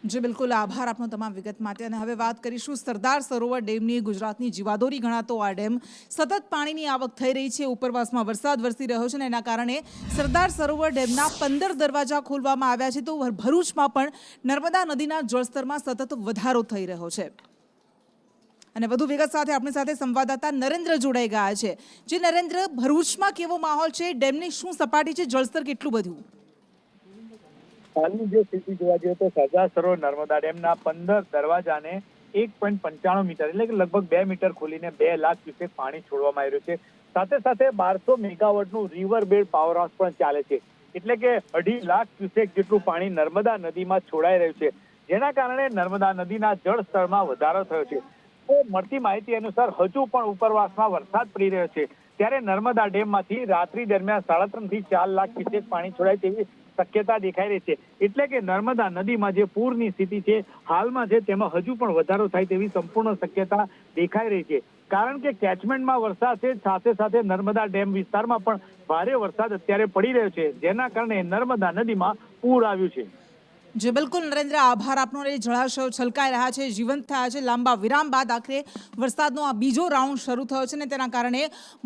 જી બિલકુલ, આભાર આપનો તમામ વિગત માટે. અને હવે વાત કરીશું સરદાર સરોવર ડેમની. ગુજરાતની જીવાદોરી ગણાતો આ ડેમ સતત પાણીની આવક થઈ રહી છે. ઉપરવાસમાં વરસાદ વરસી રહ્યો છે અને એના કારણે સરદાર સરોવર ડેમના 15 દરવાજા ખોલવામાં આવ્યા છે. તો ભરૂચમાં પણ નર્મદા નદીના જળસ્તરમાં સતત વધારો થઈ રહ્યો છે. અને વધુ વિગત સાથે આપણી સાથે સંવાદદાતા નરેન્દ્ર જોડાઈ ગયા છે. જે નરેન્દ્ર, ભરૂચમાં કેવો માહોલ છે? ડેમની શું સપાટી છે? જળસ્તર કેટલું બધું? હાલની જે સ્થિતિ જોવા જઈએ તો સરદાર સરોવર નર્મદા ડેમના 15 દરવાજાને 1.95 મીટર એટલે કે લગભગ 2 મીટર ખોલીને 2 લાખ ક્યુસેક પાણી છોડવામાં આવ્યું છે. સાથે સાથે 1200 મેગાવોટનું રિવર બેડ પાવર હાઉસ પણ ચાલે છે, એટલે કે 2.5 લાખ ક્યુસેક જેટલું પાણી નર્મદા નદીમાં છોડાઈ રહ્યું છે, જેના કારણે નર્મદા નદીના જળસ્તરમાં વધારો થયો છે. તો મળતી માહિતી અનુસાર હજુ પણ ઉપરવાસમાં વરસાદ પડી રહ્યો છે, ત્યારે નર્મદા ડેમમાંથી રાત્રિ દરમિયાન 3.5 થી 4 લાખ ક્યુસેક પાણી છોડાય તેવી શક્યતા દેખાઈ રહી છે. એટલે કે નર્મદા નદીમાં જે પૂરની સ્થિતિ છે હાલમાં છે તેમાં હજુ પણ વધારો થાય તેવી સંપૂર્ણ શક્યતા દેખાઈ રહી છે. કારણ કે કેચમેન્ટમાં વરસાદ છે, સાથે સાથે નર્મદા ડેમ વિસ્તારમાં પણ ભારે વરસાદ અત્યારે પડી રહ્યો છે, જેના કારણે નર્મદા નદીમાં પૂર આવ્યું છે. જે બિલકુલ નરેન્દ્ર, આભાર આપનો. જળાશયો છલકાઈ રહ્યા છે, જીવંત થયા છે. લાંબા વિરામ બાદ આખરે વરસાદનો આ બીજો રાઉન્ડ શરૂ થયો છે અને તેના કારણે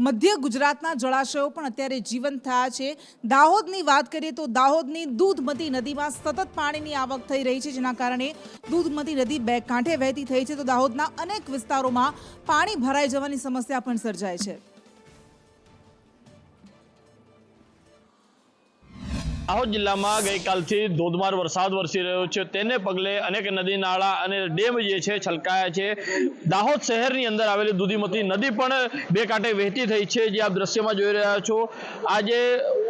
મધ્ય ગુજરાતના જળાશયો પણ અત્યારે જીવંત થયા છે. દાહોદની વાત કરીએ તો દાહોદની દૂધમતી નદીમાં સતત પાણીની આવક થઈ રહી છે, જેના કારણે દૂધમતી નદી બે કાંઠે વહેતી થઈ છે. તો દાહોદના અનેક વિસ્તારોમાં પાણી ભરાઈ જવાની સમસ્યા પણ સર્જાય છે. દાહોદ જિલ્લામાં ગઈકાલથી ધોધમાર વરસાદ વરસી રહ્યો છે, તેને પગલે અનેક નદી નાળા અને ડેમ જે છે છલકાયા છે. દાહોદ શહેરની અંદર આવેલી દૂધીમતી નદી પણ બે કાંઠે વહેતી થઈ છે, જે આપ દ્રશ્યમાં જોઈ રહ્યા છો. આજે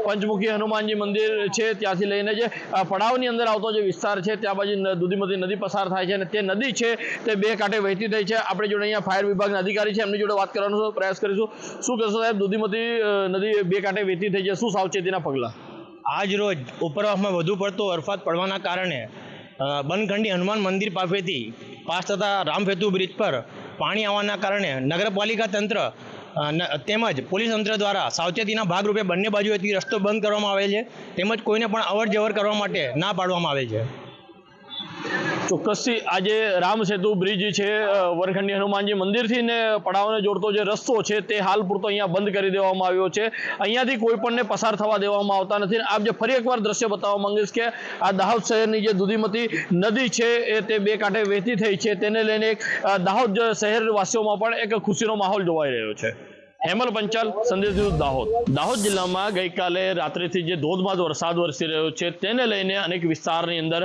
પંચમુખી હનુમાનજી મંદિર છે ત્યાંથી લઈને જે પડાવની અંદર આવતો જે વિસ્તાર છે ત્યાં બાજુ દૂધીમતી નદી પસાર થાય છે અને તે નદી છે તે બે કાંઠે વહેતી થઈ છે. આપણે જોડે અહીંયા ફાયર વિભાગના અધિકારી છે, એમની જોડે વાત કરવાનો પ્રયાસ કરીશું. શું કહેશો સાહેબ, દૂધીમતી નદી બે કાંઠે વહેતી થઈ છે, શું સાવચેતીના પગલાં? આજ રોજ ઉપરવાસમાં વધુ પડતો વરસાદ પડવાના કારણે બનખંડી હનુમાન મંદિર પાસેથી પાસ થતા રામસેતુ બ્રિજ પર પાણી આવવાના કારણે નગરપાલિકા તંત્ર તેમજ પોલીસ તંત્ર દ્વારા સાવચેતીના ભાગરૂપે બંને બાજુએથી રસ્તો બંધ કરવામાં આવે છે, તેમજ કોઈને પણ અવર જવર કરવા માટે ના પાડવામાં આવે છે. ચોક્કસથી આજે રામસેતુ બ્રિજ છે, વરખંડી હનુમાનજી મંદિરથી ને પડાવને જોડતો જે રસ્તો છે તે હાલ પૂરતો અહીંયા બંધ કરી દેવામાં આવ્યો છે. અહીંયાથી કોઈ પણને પસાર થવા દેવામાં આવતા નથી. આપ જે ફરી એકવાર દ્રશ્ય બતાવવા માંગીશ કે આ દાહોદ શહેરની જે દૂધીમતી નદી છે એ તે બે કાંઠે વહેતી થઈ છે, તેને લઈને દાહોદ શહેરવાસીઓમાં પણ એક ખુશીનો માહોલ જોવાઈ રહ્યો છે. હેમલ પંચાલ, સંદેશ ન્યૂઝ, દાહોદ. દાહોદ જિલ્લામાં ગઈકાલે રાત્રિથી જે ધોધમાર વરસાદ વરસી રહ્યો છે તેને લઈને અનેક વિસ્તારની અંદર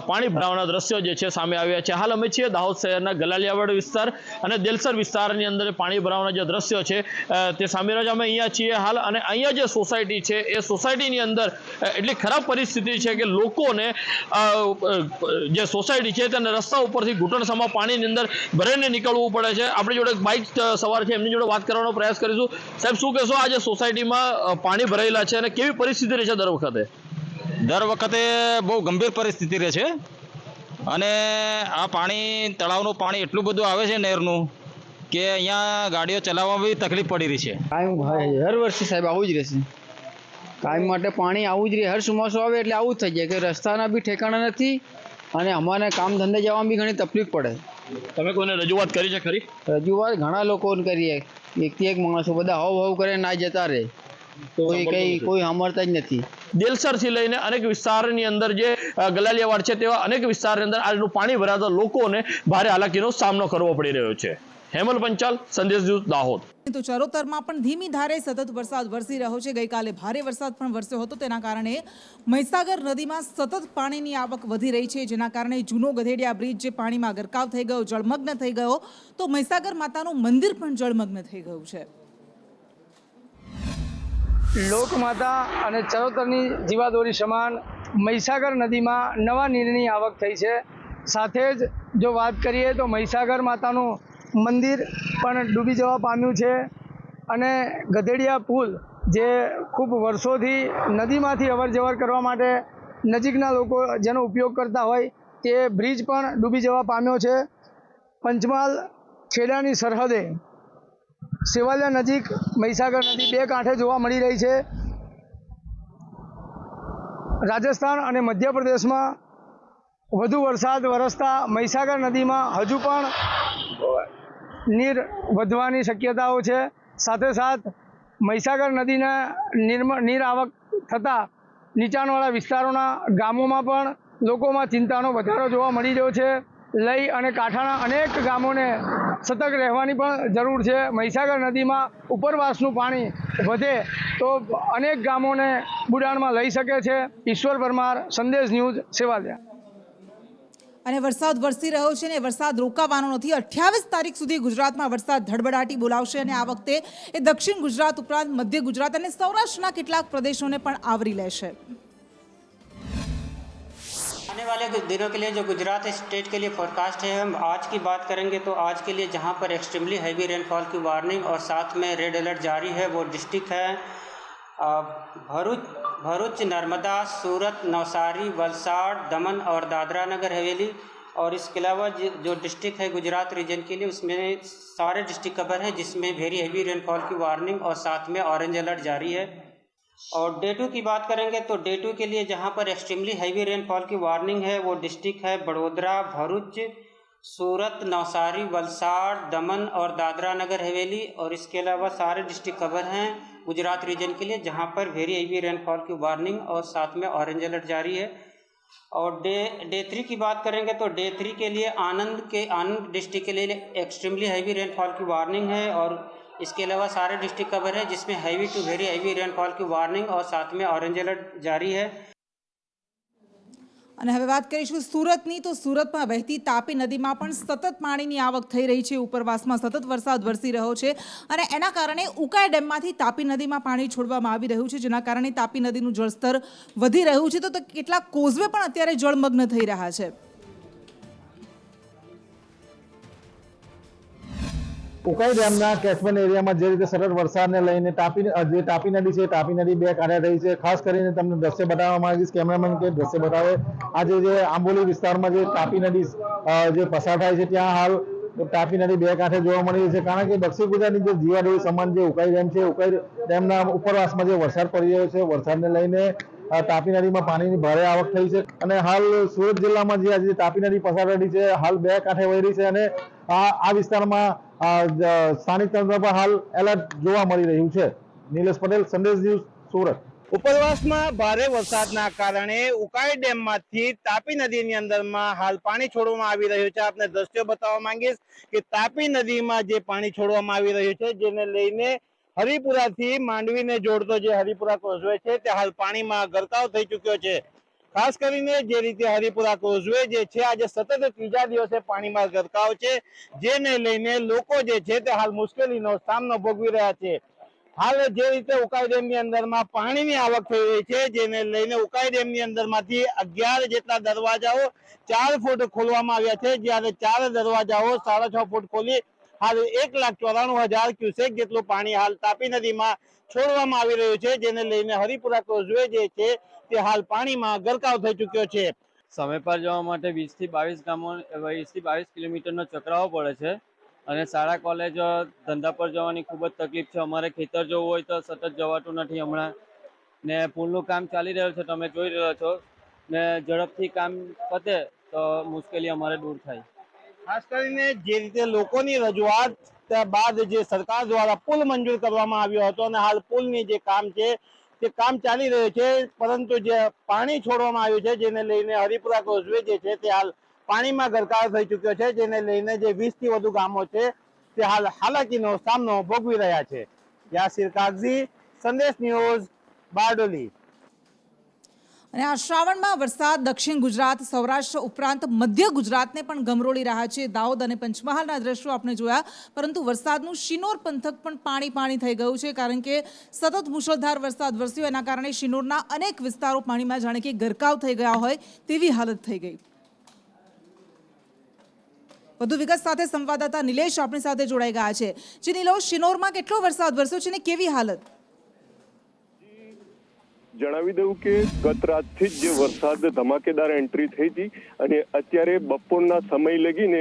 પાણી ભરાવાના દ્રશ્યો જે છે સામે આવ્યા છે. હાલ અમે છીએ દાહોદ શહેરના ગલાલિયાવાડ વિસ્તાર અને દેલસર વિસ્તારની અંદર પાણી ભરાવાના જે દ્રશ્યો છે તે સામે રહ્યા છે. અમે અહીંયા છીએ હાલ, અને અહીંયા જે સોસાયટી છે એ સોસાયટીની અંદર એટલી ખરાબ પરિસ્થિતિ છે કે લોકોને જે સોસાયટી છે તેને રસ્તા ઉપરથી ઘૂંટણસમાં પાણીની અંદર ભરાઈને નીકળવું પડે છે. આપણી જોડે બાઇક સવાર છે, એમની જોડે વાત કરવાનો પ્રયાસ કરીશું. સાહેબ, શું કહેશો, આજે સોસાયટીમાં પાણી ભરાયેલા છે અને કેવી પરિસ્થિતિ રહે છે દર વખતે? દર વખતે બહુ ગંભીર પરિસ્થિતિ રહે છે, અને આ પાણી તળાવનું પાણી એટલું બધું આવે છે નહેરનું કે અહીંયા ગાડીઓ ચલાવવામાં બી તકલીફ પડી રહી છે. હર વર્ષે સાહેબ આવું જ રહેશે, કાયમ માટે પાણી આવું જ રહે. હર ચોમાસું આવે એટલે આવું જ થઈ જાય કે રસ્તાના બી ઠેકાણા નથી અને અમારે કામ ધંધે જવામાં બી ઘણી તકલીફ પડે. તમે કોઈને રજૂઆત કરી છે ખરી? રજૂઆત ઘણા લોકોને કરીએ, એકથી એક માણસો બધા હવ કરે ના જતા રહે, કોઈ સાંભળતા જ નથી. દેલસરથી લઈને અનેક વિસ્તારની અંદર જે ગલાલિયાવાડ છે તેવા અનેક વિસ્તારની અંદર આજનું પાણી ભરાતા લોકોને ભારે હાલાકીનો સામનો કરવો પડી રહ્યો છે. હેમલ પંચાલ, સંદેશ ન્યૂઝ, દાહોદ. તો ચરોતરમાં પણ ધીમી ધારે સતત વરસાદ વરસી રહ્યો છે. ગઈકાલે ભારે વરસાદ પણ વરસ્યો હતો. તેના કારણે મહીસાગર નદીમાં સતત પાણીની આવક વધી રહી છે, જેના કારણે જૂનો ગધેડિયા બ્રિજ જે પાણીમાં ગરકાવ થઈ ગયો, જળમગ્ન થઈ ગયો, તો મહીસાગર માતાનું મંદિર પણ જળમગ્ન થઈ ગયું છે. લોકમાતા અને ચરોતરની જીવાદોરી સમાન મહીસાગર નદીમાં નવા નીરની આવક થઈ છે. સાથે જ જો વાત કરીએ તો મહીસાગર માતાનું મંદિર પણ ડૂબી જવા પામ્યું છે અને ગધેડિયા પુલ જે ખૂબ વર્ષોથી નદીમાંથી અવરજવર કરવા માટે નજીકના લોકો જેનો ઉપયોગ કરતા હોય તે બ્રિજ પણ ડૂબી જવા પામ્યો છે. પંચમહાલ ખેડાની સરહદે સેવાલિયા નજીક મહીસાગર નદી બે કાંઠે જોવા મળી રહી છે. રાજસ્થાન અને મધ્યપ્રદેશમાં વધુ વરસાદ વરસતા મહીસાગર નદીમાં હજુ પણ નીર વધવાની શક્યતાઓ છે. સાથે સાથ મહીસાગર નદીના નીર આવક થતાં નીચાણવાળા વિસ્તારોના ગામોમાં પણ લોકોમાં ચિંતાનો વધારો જોવા મળી રહ્યો છે. લઈ અને કાંઠાના અનેક ગામોને સતર્ક રહેવાની પણ જરૂર છે. મહીસાગર નદીમાં ઉપરવાસનું પાણી વધે તો અનેક ગામોને બુડાણમાં લઈ શકે છે. ઈશ્વર પરમાર, સંદેશ ન્યૂઝ, સેવાલિયા. અને વરસાદ વરસી રહ્યો છે ને વરસાદ રોકાવાનો નથી. 28 તારીખ સુધી ગુજરાતમાં વરસાદ ધડબડાટી બોલાવશે અને આ વખતે એ દક્ષિણ ગુજરાત ઉપરાંત મધ્ય ગુજરાત અને સૌરાષ્ટ્રના કેટલાક પ્રદેશોને પણ આવરી લેશે. आने वाले कुछ दिनों के लिए जो गुजरात स्टेट के लिए फोरकास्ट है, हम आज की बात करेंगे तो आज के लिए जहां पर एक्सट्रीमली हैवी रेनफॉल की वार्निंग और साथ में रेड अलर्ट जारी है वो डिस्ट्रिक्ट है भरूच, नर्मदा, सूरत, नवसारी, वलसाड़, दमन और दादरा नगर हवेली. और इसके अलावा जो डिस्ट्रिक्ट है गुजरात रीजन के लिए उसमें सारे डिस्ट्रिक्ट कवर है जिसमें वेरी हैवी रेनफॉल की वार्निंग और साथ में ऑरेंज अलर्ट जारी है. और डे 2 की बात करेंगे तो डे 2 के लिए जहां पर एक्सट्रीमली हैवी रेनफॉल की वार्निंग है वो डिस्ट्रिक्ट है बड़ोदरा, भरूच, सूरत, नवसारी, वलसाड़, दमन और दादरा नगर हवेली. और इसके अलावा सारे डिस्ट्रिक्ट कवर हैं गुजरात रीजन के लिए जहां पर वेरी हैवी रेनफॉल की वार्निंग और साथ में ऑरेंज अलर्ट जारी है. और डे 3 की बात करेंगे तो डे 3 के लिए आनंद डिस्ट्रिक्ट के लिए एक्सट्रीमली हैवी रेनफॉल की वार्निंग है. और इसके अलावा सारे डिस्ट्रिक्ट कवर है जिसमें heavy to very heavy rainfall की वार्निंग और साथ में ऑरेंज अलर्ट जारी है. અને હવે વાત કરીશું સુરતની. તો સુરતમાં વહેતી તાપી નદીમાં પણ સતત પાણીની આવક થઈ રહી છે. ઉપરવાસમાં સતત વરસાદ વરસી રહ્યો છે અને એના કારણે ઉકાઈ ડેમમાંથી તાપી નદીમાં પાણી છોડવામાં આવી રહ્યું છે, જેના કારણે તાપી નદીનું જળસ્તર વધી રહ્યું છે. તો કેટલાક કોઝવે પણ અત્યારે જળમગ્ન થઈ રહ્યા છે. ઉકાઈ ડેમના કેચમેન્ટ એરિયામાં જે રીતે સતત વરસાદને લઈને તાપી નદી છે, તાપી નદી બે કાંઠે રહી છે. ખાસ કરીને તમને દ્રશ્ય બતાવવા માંગીશ, કેમેરામેન કે દ્રશ્ય બતાવે. આજે જે આંબોલી વિસ્તારમાં જે તાપી નદી જે પસાર થાય છે ત્યાં હાલ તાપી નદી બે કાંઠે જોવા મળી છે. કારણ કે દક્ષિણ ગુજરાતની જે જીવાદોરી સમાન જે ઉકાઈ ડેમ છે, ઉકાઈ ડેમના ઉપરવાસમાં જે વરસાદ પડી રહ્યો છે, વરસાદને લઈને તાપી નદીમાં પાણીની ભારે આવક થઈ છે. અને હાલ સુરત જિલ્લામાં જે આજે તાપી નદી પસાર રહી છે હાલ બે કાંઠે વહી રહી છે અને આ વિસ્તારમાં સ્થાનિક તંત્ર પર હાલ એલર્ટ જોવા મળી રહ્યું છે. નિલેશ પટેલ, સંદેશ ન્યૂઝ, સુરત. ઉપરવાસમાં ભારે વરસાદના કારણે ઉકાઈ ડેમમાંથી તાપી નદીની અંદરમાં હાલ પાણી છોડવામાં આવી રહ્યું છે. આપને દ્રશ્યો બતાવવા માંગીશ કે તાપી નદીમાં જે પાણી છોડવામાં આવી રહ્યું છે જેને લઈને હરિપુરાથી માંડવીને જોડતો જે હરિપુરા કોઝવે છે તે હાલ પાણીમાં ગરકાવ થઈ ચૂક્યો છે. ખાસ કરીને જે રીતે હરિપુરા કોઝવે જે છે આજે સતત ત્રીજા દિવસે પાણીમાં ગરકાવ છે, જેને લઈને લોકો જે છે તે હાલ મુશ્કેલીનો સામનો ભોગવી રહ્યા છે. હાલ જે રીતે ઉકાઈ ડેમની અંદરમાં પાણીની આવક થઈ રહી છે જેને લઈને ઉકાઈ ડેમની અંદરમાંથી 11 જેટલા દરવાજાઓ 4 ફૂટ ખોલવામાં આવ્યા છે, જ્યારે 4 દરવાજાઓ 6.5 ફૂટ ખોલી હાલ 1,94,000 ક્યુસેક જેટલું પાણી હાલ તાપી નદીમાં છોડવામાં આવી રહ્યું છે, જેને લઈને હરિપુરા કોઝવે જે છે તે હાલ પાણીમાં ગરકાવ થઈ ચૂક્યો છે. સમય પર જવા માટે 20 થી 22 કિલોમીટરનો ચક્રાવો પડે છે અને શાળા કોલેજ ધંધા પર જવાની ખૂબ જ તકલીફ છે. અમારે ખેતર જવું હોય તો સતત જવાતું નથી હમણાં, ને પુલનું કામ ચાલી રહ્યું છે, તમે જોઈ રહ્યા છો, ને ઝડપથી કામ પતે તો મુશ્કેલી અમારે દૂર થાય. ખાસ કરીને જે રીતે લોકોની રજૂઆત બાદ જે સરકાર દ્વારા પુલ મંજૂર કરવામાં આવ્યો હતો અને હાલ પુલની જે કામ છે તે કામ ચાલી રહ્યું છે, પરંતુ જે પાણી છોડવામાં આવ્યું છે જેને લઈને હરિપુરા કોઝવે જે છે તે હાલ પાણીમાં ગરકાવ થઈ ચૂક્યો છે, જેને લઈને જે 20 થી વધુ ગામો છે તે હાલ હાલાકીનો સામનો ભોગવી રહ્યા છે. યાસીર કાગઝી, સંદેશ ન્યૂઝ, બારડોલી. અને આ શ્રાવણમાં વરસાદ દક્ષિણ ગુજરાત, સૌરાષ્ટ્ર ઉપરાંત મધ્ય ગુજરાતને પણ ગમરોળી રહ્યા છે. દાહોદ અને પંચમહાલના દ્રશ્યો આપણે જોયા, પરંતુ વરસાદનું શિનોર પંથક પણ પાણી થઈ ગયું છે, કારણ કે સતત મુશળધાર વરસાદ વરસ્યો. એના કારણે શિનોરના અનેક વિસ્તારો પાણીમાં જાણે કે ગરકાવ થઈ ગયા હોય તેવી હાલત થઈ ગઈ. વધુ વિગત સાથે સંવાદદાતા નિલેશ આપણી સાથે જોડાઈ ગયા છે. જે નિલેશ, શિનોરમાં કેટલો વરસાદ વરસ્યો છે અને કેવી હાલત? જણાવી દઉં કે ગત રાતથી જ જે વરસાદ ધમાકેદાર એન્ટ્રી થઈ હતી અને અત્યારે બપોરના સમય લગીને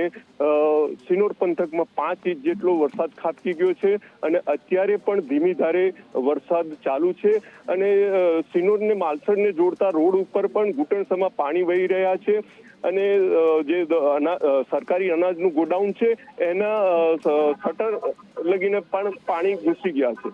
સિનોર પંથકમાં 5 ઇંચ જેટલો વરસાદ ખાબકી ગયો છે અને અત્યારે પણ ધીમી ધારે વરસાદ ચાલુ છે અને સિનોરને માલસડને જોડતા રોડ ઉપર પણ ઘૂંટણસમાં પાણી વહી રહ્યા છે અને જે સરકારી અનાજનું ગોડાઉન છે એના શટર લગીને પણ પાણી ઘૂસી ગયા છે.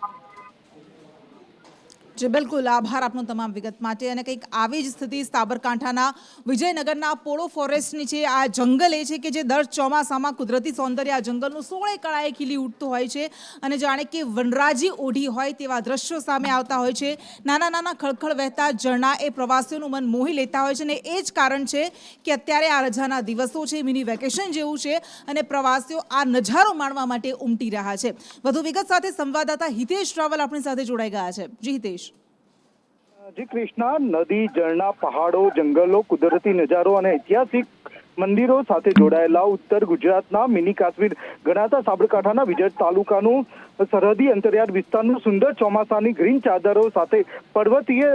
જે બિલકુલ, આભાર આપનો તમામ વિગત માટે. અને કંઈક આવી જ સ્થિતિ સાબરકાંઠાના વિજયનગરના પોળો ફોરેસ્ટની છે. આ જંગલ એ છે કે જે દર ચોમાસામાં કુદરતી સૌંદર્ય આ જંગલનું 16 કળાએ ખીલી ઉઠતું હોય છે અને જાણે કે વનરાજી ઓઢી હોય તેવા દ્રશ્યો સામે આવતા હોય છે. નાના નાના ખળખળ વહેતા ઝરણા એ પ્રવાસીઓનું મન મોહી લેતા હોય છે અને એ જ કારણ છે કે અત્યારે આ રજાના દિવસો છે, મિની વેકેશન જેવું છે અને પ્રવાસીઓ આ નજારો માણવા માટે ઉમટી રહ્યા છે. વધુ વિગત સાથે સંવાદદાતા હિતેશ રાવલ આપણી સાથે જોડાઈ ગયા છે. જી હિતેશ. જી કૃષ્ણા, નદી, ઝરણા, પહાડો, જંગલો, કુદરતી નજારો અને ઐતિહાસિક મંદિરો સાથે જોડાયેલા ઉત્તર ગુજરાતના મિની કાશ્મીર ગણાતા સાબરકાંઠાના વિજય તાલુકાનું સરહદી અંતરિયાળ વિસ્તારનું સુંદર ચોમાસાની ગ્રીન ચાદરો સાથે પર્વતીય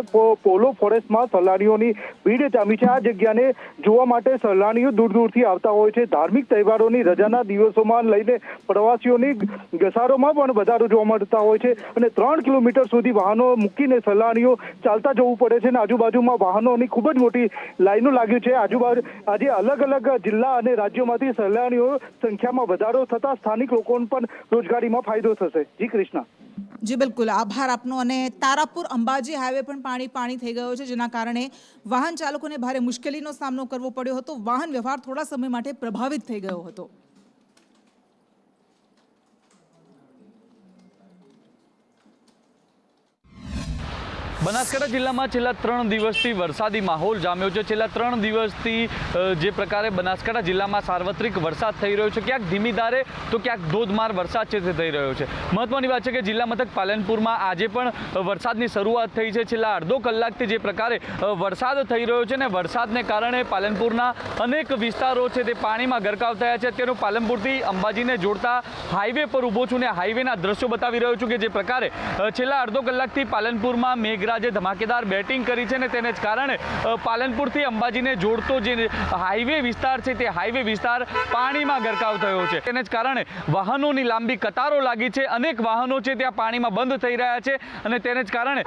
પોલો ફોરેસ્ટમાં સહેલાણીઓની ભીડ જામી છે. આ જગ્યાને જોવા માટે સહેલાણીઓ દૂર દૂરથી આવતા હોય છે. ધાર્મિક તહેવારોની રજાના દિવસોમાં લઈને પ્રવાસીઓની ઘસારોમાં પણ વધારો જોવા મળતા હોય છે અને 3 કિલોમીટર સુધી વાહનો મૂકીને સહેલાણીઓ ચાલતા જવું પડે છે અને આજુબાજુમાં વાહનોની ખૂબ જ મોટી લાઈનો લાગી છે. આજે અલગ અલગ જિલ્લા અને રાજ્યોમાંથી સહેલાણીઓ સંખ્યામાં વધારો થતા સ્થાનિક લોકોને પણ રોજગારીમાં ફાયદો થશે. જી કૃષ્ણા. જી બિલકુલ, આભાર આપનો. અને તારાપુર અંબાજી હાઈવે પણ પાણી થઈ ગયો છે, જેના કારણે વાહન ચાલકોને ભારે મુશ્કેલીનો સામનો કરવો પડ્યો હતો. વાહન વ્યવહાર થોડા સમય માટે પ્રભાવિત થઈ ગયો હતો. બનાસકાંઠા જિલ્લામાં છેલ્લા 3 દિવસથી વરસાદી માહોલ જામ્યો છે. છેલ્લા 3 દિવસથી જે પ્રકારે બનાસકાંઠા જિલ્લામાં સાર્વત્રિક વરસાદ થઈ રહ્યો છે, ક્યાંક ધીમી ધારે તો ક્યાંક ધોધમાર વરસાદ છે તે થઈ રહ્યો છે. મહત્વની વાત છે કે જિલ્લા મથક પાલનપુરમાં આજે પણ વરસાદની શરૂઆત થઈ છે. છેલ્લા અડધો કલાકથી જે પ્રકારે વરસાદ થઈ રહ્યો છે ને વરસાદને કારણે પાલનપુરના અનેક વિસ્તારો છે તે પાણીમાં ગરકાવ થયા છે. અત્યારે પાલનપુરથી અંબાજીને જોડતા હાઈવે પર ઊભો છું ને હાઈવેના દ્રશ્યો બતાવી રહ્યો છું કે જે પ્રકારે છેલ્લા અડધો કલાકથી પાલનપુરમાં મેઘરાજ જે ધમાકેદાર બેટિંગ કરી છે ને તેને જ કારણે પાલનપુરથી અંબાજીને જોડતો જે હાઈવે વિસ્તાર છે તે હાઈવે વિસ્તાર પાણીમાં ગરકાવ થયો છે. તેને જ કારણે વાહનોની લાંબી કતારો લાગી છે. અનેક વાહનો છે ત્યાં પાણીમાં બંધ થઈ રહ્યા છે અને તેને જ કારણે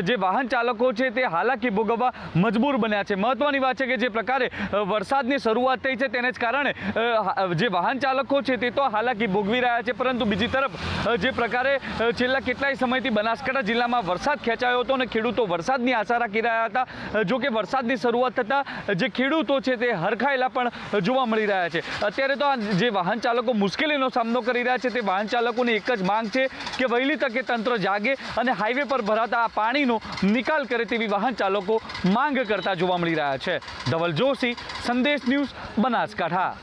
જે વાહન ચાલકો છે તે હાલાકી ભોગવવા મજબૂર બન્યા છે. મહત્વની વાત છે કે જે પ્રકારે વરસાદની શરૂઆત થઈ છે તેને જ કારણે જે વાહન ચાલકો છે તે તો હાલાકી ભોગવી રહ્યા છે, પરંતુ બીજી તરફ જે પ્રકારે છેલ્લા કેટલાય સમયથી બનાસકાંઠા જિલ્લામાં વરસાદ ખેંચાયો હતો અને ખેડૂતો વરસાદની આશા રાખી રહ્યા હતા. જો કે વરસાદની શરૂઆત થતાં જે ખેડૂતો છે તે હરખાયેલા પણ જોવા મળી રહ્યા છે. અત્યારે તો જે વાહન ચાલકો મુશ્કેલીનો સામનો કરી રહ્યા છે તે વાહન ચાલકોની એક જ માંગ છે કે વહેલી તકે તંત્ર જાગે અને હાઈવે પર ભરાતા આ પાણીનો નિકાલ કરે તેવી વાહન ચાલકો માંગ કરતા જોવા મળી રહ્યા છે. ધવલ જોશી, સંદેશ ન્યૂઝ, બનાસકાંઠા.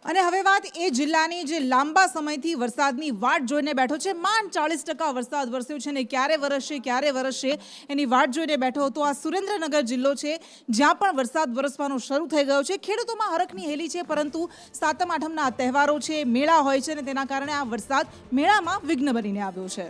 અને હવે વાત એ જિલ્લાની જે લાંબા સમયથી વરસાદની વાટ જોઈને બેઠો છે. માંડ 40% વરસાદ વરસ્યો છે ને ક્યારે વરસશે એની વાટ જોઈને બેઠો હતો. આ સુરેન્દ્રનગર જિલ્લો છે, જ્યાં પણ વરસાદ વરસવાનો શરૂ થઈ ગયો છે. ખેડૂતોમાં હરખની હેલી છે, પરંતુ સાતમ આઠમના તહેવારો છે, મેળા હોય છે અને તેના કારણે આ વરસાદ મેળામાં વિઘ્ન બનીને આવ્યો છે.